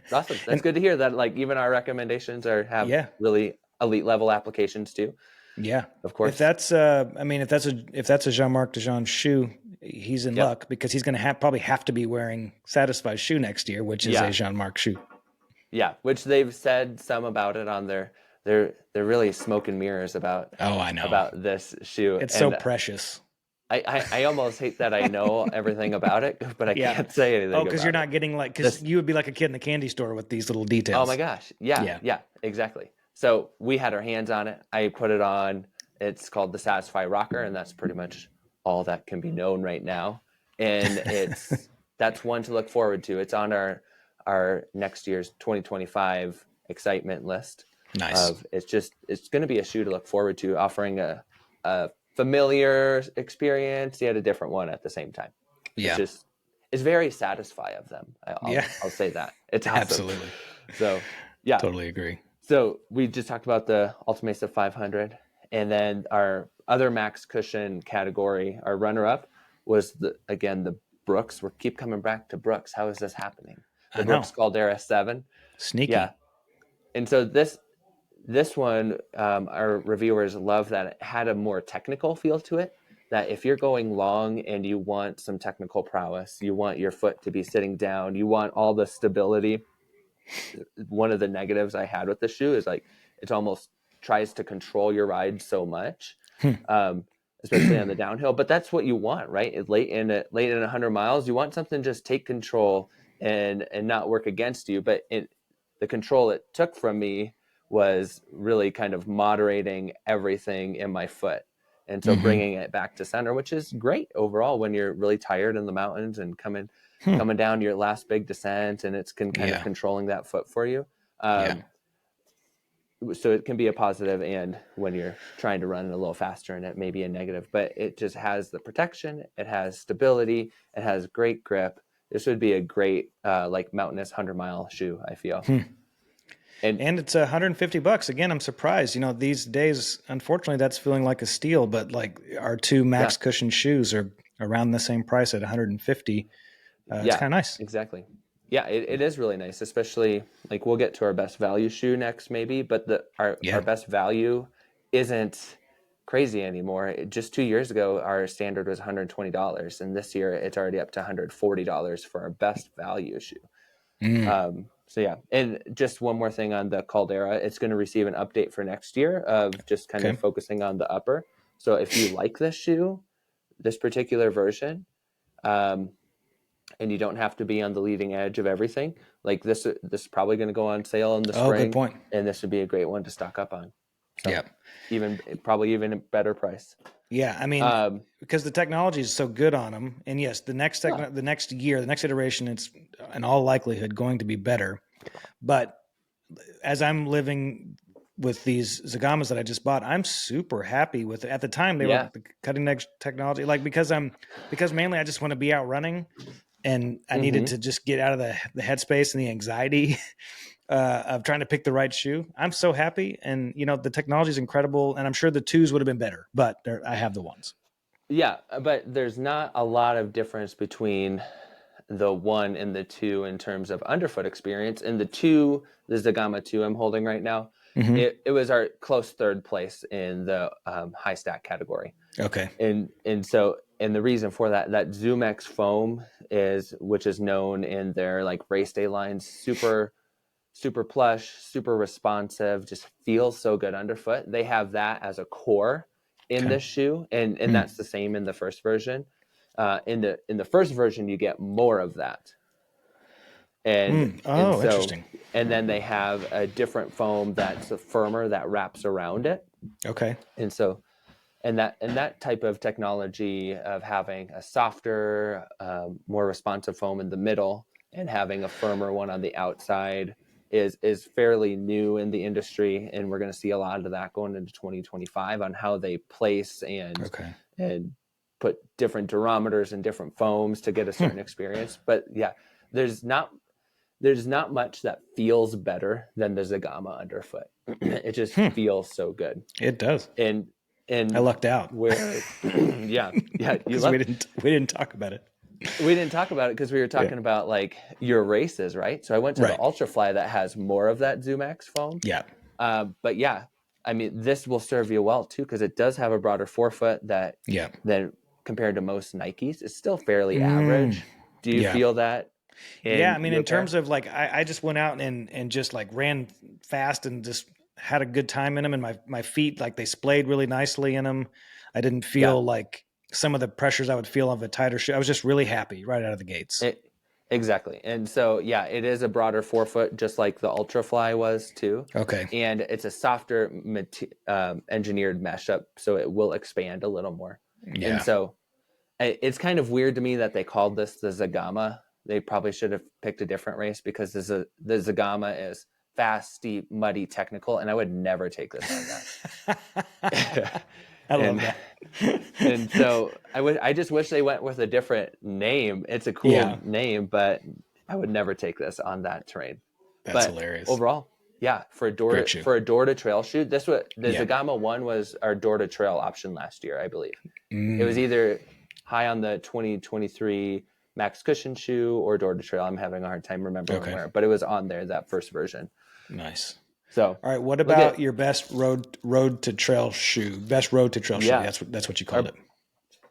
it's awesome. That's good to hear that even our recommendations have really elite level applications too. Yeah, of course. If that's a Jean-Marc Dejean shoe, he's in luck, because he's going to probably have to be wearing Satisfy's shoe next year, which is a Jean-Marc shoe. Yeah, which they've said some about it on they're really smoke and mirrors about. Oh, I know about this shoe. It's so precious. I almost hate that I know everything about it, but I can't say anything. Oh, because you're not getting because you would be like a kid in the candy store with these little details. Oh my gosh, yeah, exactly. So we had our hands on it. I put it on. It's called the Satisfy Rocker, and that's pretty much all that can be known right now. And that's one to look forward to. It's on our next year's 2025 excitement list. Nice. It's going to be a shoe to look forward to, offering a familiar experience yet a different one at the same time. Yeah. It's very Satisfy of them. I'll say that. It's awesome. Absolutely. So yeah. Totally agree. So we just talked about the Alta Mesa 500, and then our other Max cushion category, our runner-up was the Brooks. We keep coming back to Brooks. How is this happening? The Brooks Caldera 7. Sneaky. Yeah. And so this one, our reviewers love that it had a more technical feel to it. That if you're going long and you want some technical prowess, you want your foot to be sitting down, you want all the stability. One of the negatives I had with the shoe is it almost tries to control your ride so much, especially on the downhill. But that's what you want, right? Late in 100 miles, you want something just take control and not work against you. But the control it took from me was really kind of moderating everything in my foot. And so Mm-hmm. bringing it back to center, which is great overall when you're really tired in the mountains and coming down your last big descent, and it's kind of controlling that foot for you. So it can be a positive, and when you're trying to run a little faster, and it may be a negative, but it just has the protection, it has stability, it has great grip. This would be a great like mountainous 100-mile shoe, I feel. And it's $150. Again, I'm surprised. You know, these days, unfortunately, that's feeling like a steal. But like our two max cushion shoes are around the same price at 150. It's kind of nice. Exactly. Yeah, it is really nice, especially like we'll get to our best value shoe next, maybe. But our best value isn't crazy anymore. Just 2 years ago, our standard was $120, and this year it's already up to $140 for our best value shoe. So yeah, and just one more thing on the Caldera, it's going to receive an update for next year of just kind of focusing on the upper. So if you like this shoe, this particular version, and you don't have to be on the leading edge of everything, like this is probably going to go on sale in the spring. Good point. And this would be a great one to stock up on. So probably even a better price. Yeah, I mean, because the technology is so good on them, and yes, the next year, the next iteration, it's in all likelihood going to be better. But as I'm living with these Zagamas that I just bought, I'm super happy with it. At the time, they were the cutting edge technology, like because mainly I just want to be out running, and I needed to just get out of the headspace and the anxiety of trying to pick the right shoe. I'm so happy. And, you know, the technology is incredible. And I'm sure the twos would have been better, but I have the ones. Yeah, but there's not a lot of difference between the one and the two in terms of underfoot experience. And the Zagama 2 I'm holding right now, it was our close third place in the high stack category. Okay. And so the reason for that ZoomX foam which is known in their like race day lines, super plush, super responsive, just feels so good underfoot. They have that as a core in this shoe, and that's the same in the first version. In the first version, you get more of that. And so, interesting. And then they have a different foam that's firmer that wraps around it. Okay. And so, and that type of technology of having a softer, more responsive foam in the middle and having a firmer one on the outside is fairly new in the industry, and we're going to see a lot of that going into 2025 on how they place and put different durometers and different foams to get a certain experience. But yeah, there's not much that feels better than the Zagama underfoot. It just feels so good. It does. And I lucked out. Where, yeah, we didn't talk about it. We didn't talk about it because we were talking about like your races, right? So I went to the Ultrafly that has more of that ZoomX foam. Yeah. But yeah, I mean, this will serve you well too, because it does have a broader forefoot than compared to most Nikes. It's still fairly average. Do you feel that? I mean, in terms of like, I just went out and just like ran fast and just had a good time in them, and my feet, like they splayed really nicely in them. I didn't feel like some of the pressures I would feel of a tighter shoe. I was just really happy right out of the gates. Exactly. And so, yeah, it is a broader forefoot, just like the Ultrafly was too. Okay. And it's a softer engineered mesh up, so it will expand a little more. Yeah. And so it's kind of weird to me that they called this the Zagama. They probably should have picked a different race, because the Zagama is fast, steep, muddy, technical, and I would never take this on that. I love that. And so I just wish they went with a different name. It's a cool name, but I would never take this on that terrain. That's hilarious. Overall, yeah, for a door to trail shoe, the Zagama 1 was our door to trail option last year, I believe. It was either high on the 2023 max cushion shoe or door to trail. I'm having a hard time remembering where, but it was on there, that first version. Nice. So, all right. What about your best road to trail shoe? Best road to trail shoe. That's what you called it.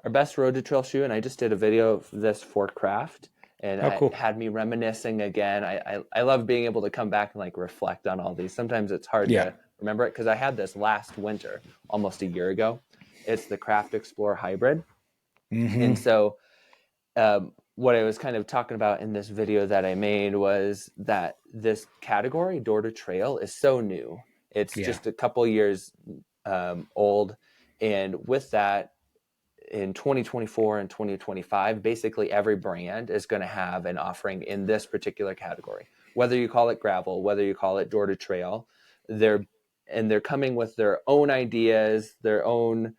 Our best road to trail shoe, and I just did a video of this for Craft, and it had me reminiscing again. I love being able to come back and like reflect on all these. Sometimes it's hard to remember it, because I had this last winter, almost a year ago. It's the Craft Explorer Hybrid, and so what I was kind of talking about in this video that I made was that this category, door to trail, is so new. It's Yeah. just a couple years old. And with that, in 2024 and 2025, basically every brand is going to have an offering in this particular category. Whether you call it gravel, whether you call it door to trail, they're coming with their own ideas, their own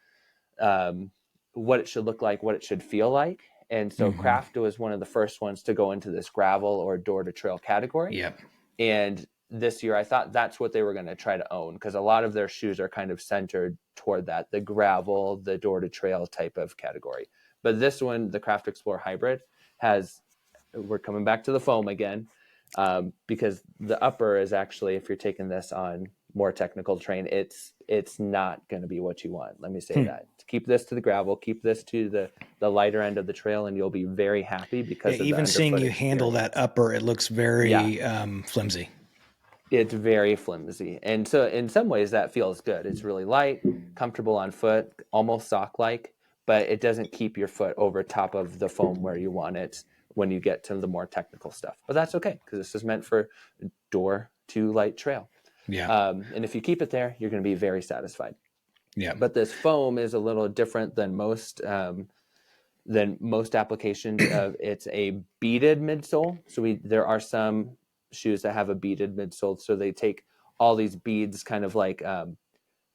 what it should look like, what it should feel like. And so Craft was one of the first ones to go into this gravel or door to trail category. Yep. And this year, I thought that's what they were going to try to own, because a lot of their shoes are kind of centered toward that, the gravel, the door to trail type of category. But this one, the Craft Explorer Hybrid, we're coming back to the foam again, because the upper is actually, if you're taking this on more technical terrain, it's not going to be what you want. Let me say that. Keep this to the gravel, keep this to the lighter end of the trail, and you'll be very happy because of even the seeing underfoot you handle that upper, it looks very flimsy. It's very flimsy. And so in some ways that feels good. It's really light, comfortable on foot, almost sock-like, but it doesn't keep your foot over top of the foam where you want it when you get to the more technical stuff. But that's okay, because this is meant for door to light trail. Yeah. And if you keep it there, you're going to be very satisfied. Yeah. But this foam is a little different than most applications. It's a beaded midsole. So there are some shoes that have a beaded midsole. So they take all these beads, kind of like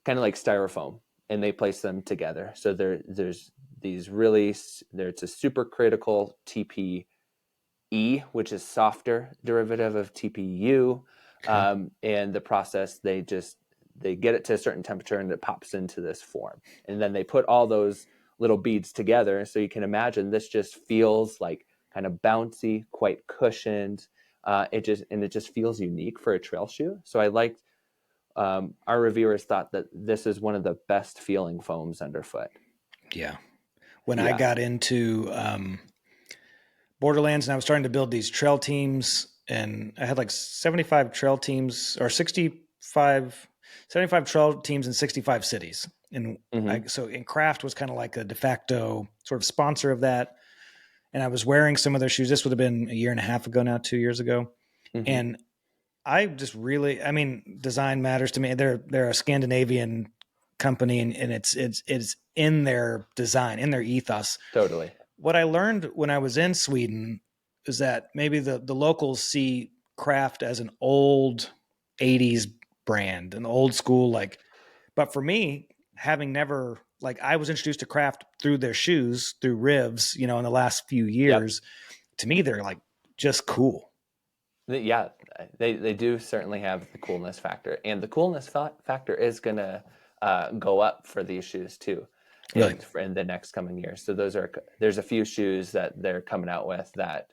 styrofoam, and they place them together. So there's these it's a supercritical TPE, which is softer derivative of TPU. Okay. And the process, they get it to a certain temperature and it pops into this form. And then they put all those little beads together. So you can imagine this just feels like kind of bouncy, quite cushioned. It just feels unique for a trail shoe. So I liked, our reviewers thought that this is one of the best feeling foams underfoot. Yeah. When I got into Borderlands and I was starting to build these trail teams, and I had like 75 trail teams or 75 trail teams in 65 cities. And so Craft was kind of like a de facto sort of sponsor of that. And I was wearing some of their shoes. This would have been a year and a half ago now, 2 years ago. And I just really, design matters to me. They're a Scandinavian company, and it's in their design, in their ethos. Totally. What I learned when I was in Sweden is that maybe the locals see Craft as an old 80s brand, an old school, but for me, having never, I was introduced to Craft through their shoes, through Rivs, in the last few years. To me, they're just cool. Yeah, they do certainly have the coolness factor, and the coolness factor is going to go up for these shoes too, really, in the next coming years. So there's a few shoes that they're coming out with that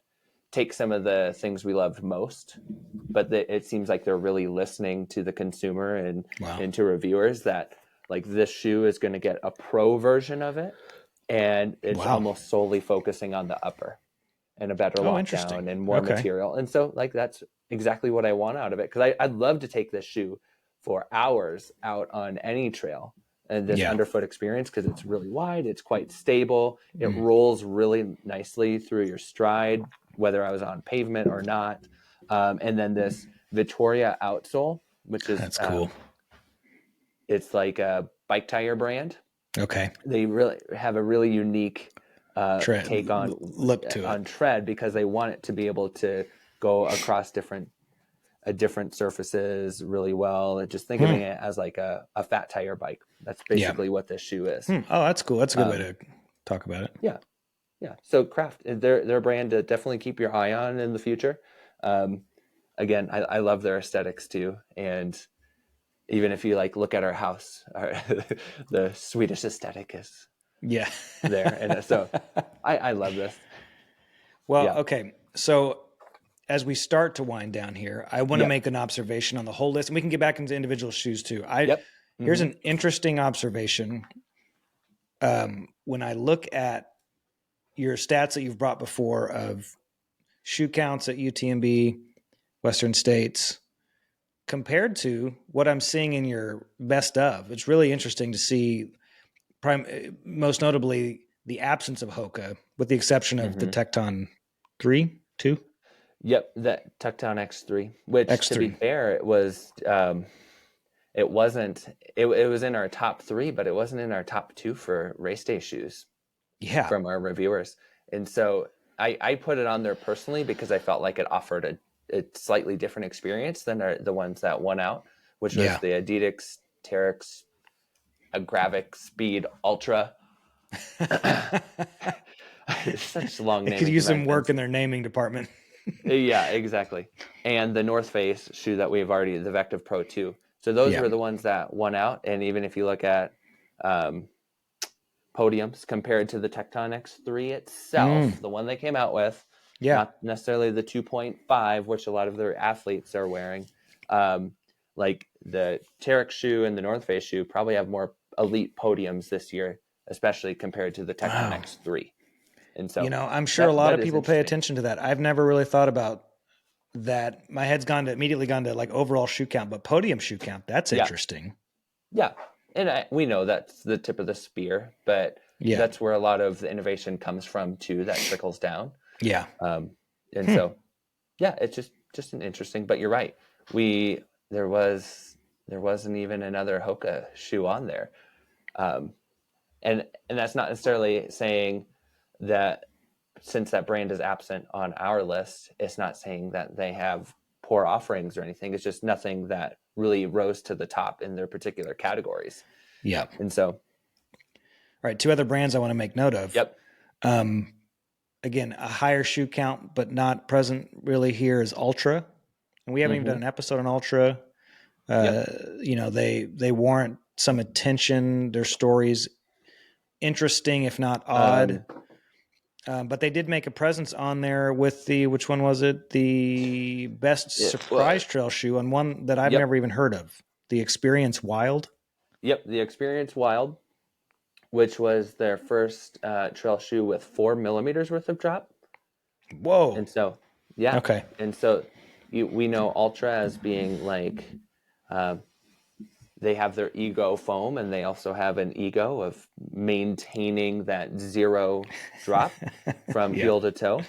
take some of the things we loved most, but it seems like they're really listening to the consumer and to reviewers, that this shoe is going to get a pro version of it, and it's almost solely focusing on the upper and a better lockdown and more material. And so that's exactly what I want out of it, because I'd love to take this shoe for hours out on any trail and this underfoot experience, because it's really wide, it's quite stable, it rolls really nicely through your stride, whether I was on pavement or not. And then this Vittoria outsole, which is that's cool. It's like a bike tire brand. Okay. They really have a really unique take on look to on tread, because they want it to be able to go across different surfaces really well. And just think of it as like a fat tire bike. That's basically what this shoe is. Oh, that's cool. That's a good way to talk about it. Yeah. So Craft, they're a brand to definitely keep your eye on in the future. Again, I love their aesthetics too. And even if you look at our house, the Swedish aesthetic is there. And so I love this. Well, okay. So as we start to wind down here, I want to make an observation on the whole list, and we can get back into individual shoes too. Here's an interesting observation. When I look at your stats that you've brought before of shoe counts at UTMB, Western States, compared to what I'm seeing in your best of, it's really interesting to see, most notably, the absence of Hoka, with the exception of the Tecton 2. Yep, that Tecton X3, which to be fair, it was it wasn't, it was in our top 3, but it wasn't in our top 2 for race day shoes from our reviewers. And so I put it on there personally because I felt like it offered a slightly different experience than the ones that won out, which was the Adidas Terex Gravic Speed Ultra. Such long naming. They could use some work in their naming department. Yeah, exactly. And the North Face shoe that we've already, the Vective Pro 2. So those were the ones that won out. And even if you look at podiums compared to the Tectonics 3 itself, the one they came out with, not necessarily the 2.5, which a lot of their athletes are wearing. Like the Terex shoe and the North Face shoe probably have more elite podiums this year, especially compared to the Tectonics 3. And so, I'm sure a lot of people pay attention to that. I've never really thought about that. My head's immediately gone to like overall shoe count, but podium shoe count, that's interesting. Yeah. And we know that's the tip of the spear, but that's where a lot of the innovation comes from too, that trickles down. Yeah. And so, it's just an interesting, but you're right. There wasn't even another Hoka shoe on there. And that's not necessarily saying that since that brand is absent on our list, it's not saying that they have poor offerings or anything. It's just nothing that really rose to the top in their particular categories. Yeah. And so. All right. 2 other brands I want to make note of. Yep. Again, a higher shoe count, but not present really here is Altra. And we haven't even done an episode on Altra. They warrant some attention. Their stories interesting, if not odd. But they did make a presence on there with which one was it? The best surprise trail shoe, and one that I've never even heard of. The Experience Wild. Yep, the Experience Wild, which was their first trail shoe with 4 millimeters worth of drop. Whoa. And so, okay. And so we know Altra as being like, they have their Ego foam, and they also have an Ego of maintaining that 0 drop from heel to toe.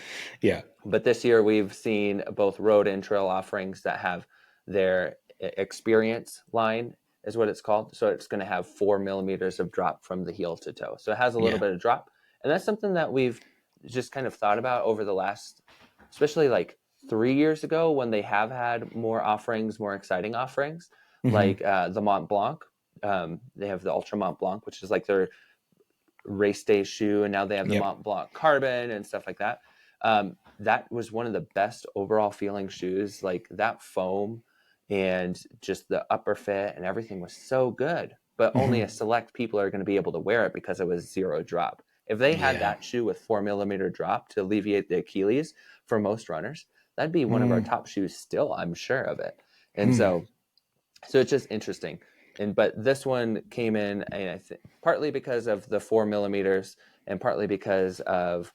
Yeah. But this year we've seen both road and trail offerings that have their Experience line is what it's called. So it's going to have 4 millimeters of drop from the heel to toe. So it has a little bit of drop. And that's something that we've just kind of thought about over the last, especially like 3 years ago, when they have had more offerings, more exciting offerings. Like the Mont Blanc. They have the Ultra Mont Blanc, which is like their race day shoe. And now they have the Mont Blanc Carbon and stuff like that. That was one of the best overall feeling shoes. Like that foam and just the upper fit and everything was so good. But only a select people are going to be able to wear it because it was 0 drop. If they had that shoe with 4 millimeter drop to alleviate the Achilles for most runners, that'd be one of our top shoes still, I'm sure of it. And so it's just interesting. But this one came in, and I think partly because of the 4 millimeters and partly because of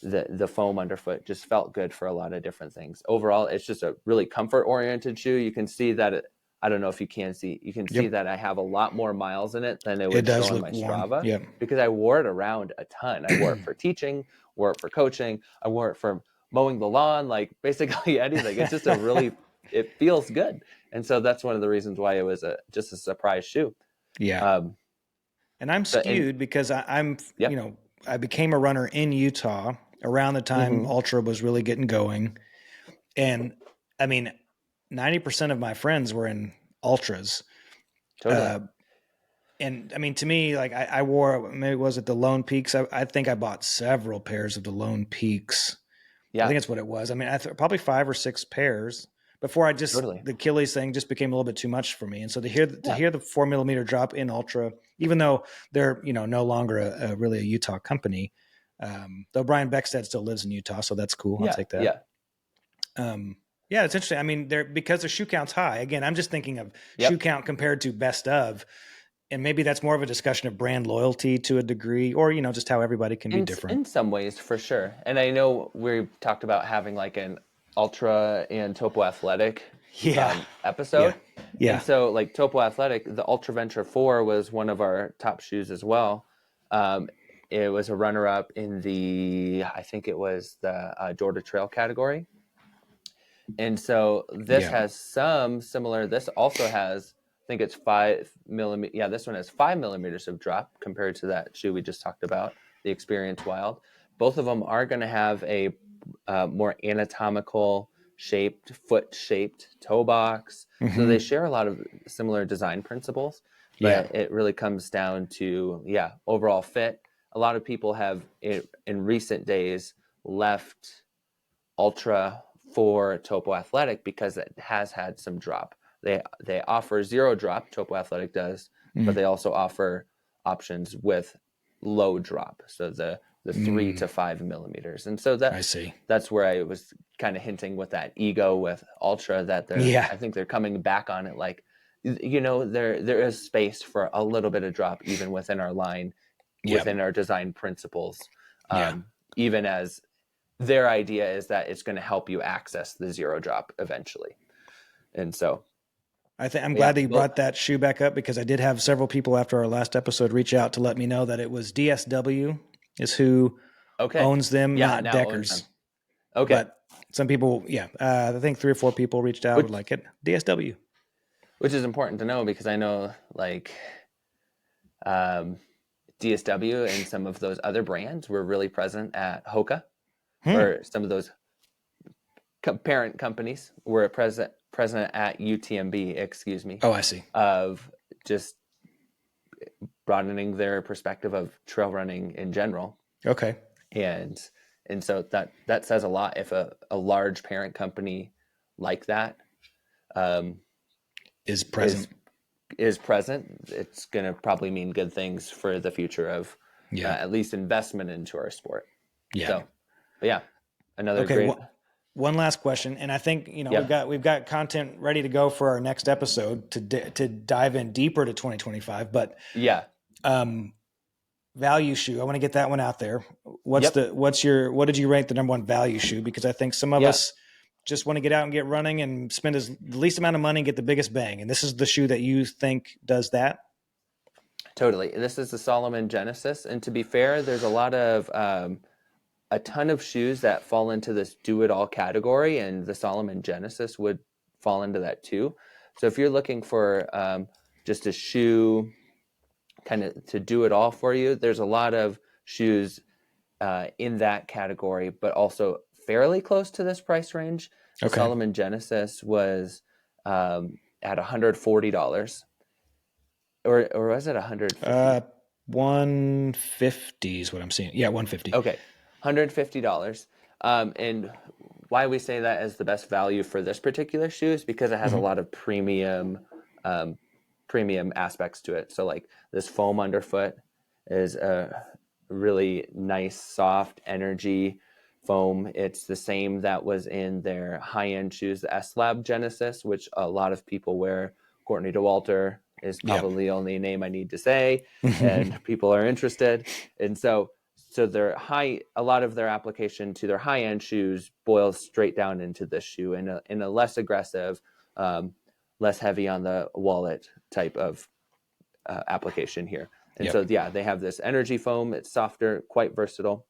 the foam underfoot just felt good for a lot of different things. Overall, it's just a really comfort oriented shoe. You can see that I don't know if you can see, see that I have a lot more miles in it than it would show on my Strava because I wore it around a ton. I wore it for teaching, wore it for coaching. I wore it for mowing the lawn, like basically anything. It's just it feels good. And so that's one of the reasons why it was just a surprise shoe. Yeah. And I'm skewed because I'm, I became a runner in Utah around the time Ultra was really getting going. And I mean, 90% of my friends were in Ultras. Totally. And I mean, to me, like I wore, maybe was it the Lone Peaks? I think I bought several pairs of the Lone Peaks. Yeah. I think that's what it was. I mean, probably 5 or 6 pairs before the Achilles thing just became a little bit too much for me. And so to hear the 4 millimeter drop in Ultra, even though they're, no longer really a Utah company, though Brian Beckstead still lives in Utah. So that's cool. I'll take that. Yeah. It's interesting. I mean, because the shoe count's high. Again, I'm just thinking of shoe count compared to best of, and maybe that's more of a discussion of brand loyalty to a degree, or, just how everybody can be different. In some ways, for sure. And I know we talked about having like an Altra and Topo Athletic episode. Yeah. And so like Topo Athletic, the Ultra Venture 4 was one of our top shoes as well. It was a runner-up in I think it was the Door to Trail category. And so this has some similar, this also has think it's 5 millimeters. Yeah, this one has 5 millimeters of drop compared to that shoe we just talked about, the Experience Wild. Both of them are going to have a more anatomical shaped, foot shaped toe box. Mm-hmm. So they share a lot of similar design principles, but it really comes down to, overall fit. A lot of people have in recent days left Altra for Topo Athletic because it has had some drop. They offer zero drop, Topo Athletic does, but they also offer options with low drop. So the 3 to 5 millimeters. And so I see. That's where I was kind of hinting with that ego with Ultra that I think they're coming back on it. Like, there is space for a little bit of drop even within our line, within our design principles. Even as their idea is that it's going to help you access the zero drop eventually. And so I'm glad that you brought that shoe back up, because I did have several people after our last episode reach out to let me know that it was DSW is who owns them, not Deckers. Okay. But some people, I think 3 or 4 people reached out would like it. DSW. Which is important to know, because I know like DSW and some of those other brands were really present at Hoka, or some of those parent companies were present at UTMB, excuse me. Oh, I see. Of just broadening their perspective of trail running in general. Okay. And so that says a lot. If a large parent company like that is present, it's going to probably mean good things for the future of at least investment into our sport. Yeah. So, but another great. One last question, and I think we've got content ready to go for our next episode to dive in deeper to 2025. But value shoe, I want to get that one out there. What did you rank the number one value shoe? Because I think some of us just want to get out and get running and spend the least amount of money and get the biggest bang. And this is the shoe that you think does that? Totally. This is the Salomon Genesis. And to be fair, there's a ton of shoes that fall into this do-it-all category, and the Salomon Genesis would fall into that too. So if you're looking for just a shoe kind of to do it all for you, there's a lot of shoes in that category, but also fairly close to this price range. The Salomon Genesis was at $140, or was it $150? 150 is what I'm seeing. Yeah, 150. Okay, $150. And why we say that as the best value for this particular shoe is because it has a lot of premium aspects to it. So like this foam underfoot is a really nice, soft energy foam. It's the same that was in their high-end shoes, the S-Lab Genesis, which a lot of people wear. Courtney DeWalter is probably the only name I need to say, and people are interested. And so a lot of their application to their high-end shoes boils straight down into this shoe in a less aggressive, less heavy on the wallet type of application here. And so they have this energy foam. It's softer, quite versatile.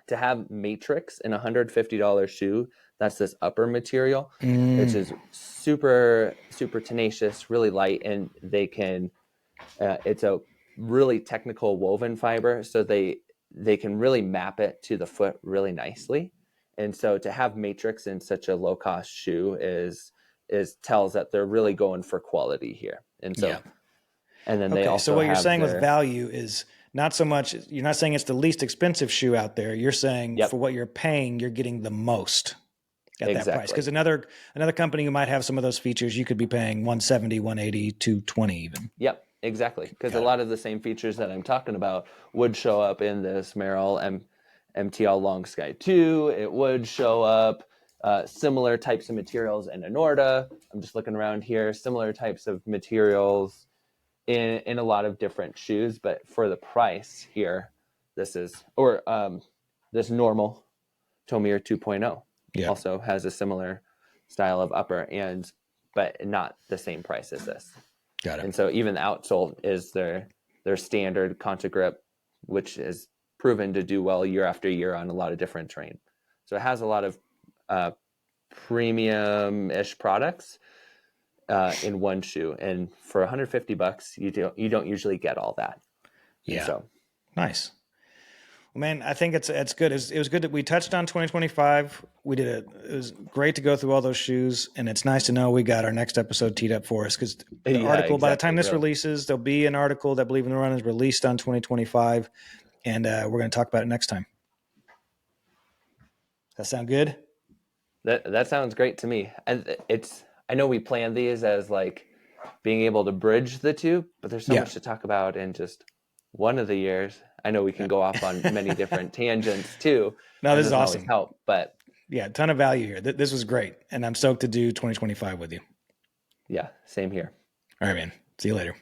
To have Matrix in a $150 shoe, that's this upper material, which is super, super tenacious, really light, and they can, it's a really technical woven fiber, so they can really map it to the foot really nicely. And so to have Matrix in such a low cost shoe tells that they're really going for quality here. And so, and then they also, so what you're saying with value is not so much, you're not saying it's the least expensive shoe out there. You're saying for what you're paying, you're getting the most at that price. Because another company who might have some of those features, you could be paying $170, $180, $220 even. Yep, exactly. Because a lot of the same features that I'm talking about would show up in this Merrell MTL Long Sky 2. It would show up similar types of materials in Anorta. I'm just looking around here, similar types of materials in a lot of different shoes, but for the price here, this normal Tomir 2.0 also has a similar style of upper, but not the same price as this. Got it. And so even the outsole is their standard Conta grip, which is proven to do well year after year on a lot of different terrain. So it has a lot of premium-ish products. in one shoe, and for $150, you don't usually get all that. And Yeah. so Nice. Well, man, I think it's good. It was good that we touched on 2025. It was great to go through all those shoes, and it's nice to know we got our next episode teed up for us, because the yeah, article, by the exactly, time this really. releases, there'll be an article that Believe in the Run is released on 2025, and we're going to talk about it next time. That sound good? That sounds great to me. And I know we planned these as like being able to bridge the two, but there's so Yeah. much to talk about in just one of the years. I know we can go off on many different tangents too. No, That this is doesn't always awesome. help, but Yeah, a ton of value here. This was great, and I'm stoked to do 2025 with you. yeah, same here. All right, man. See you later.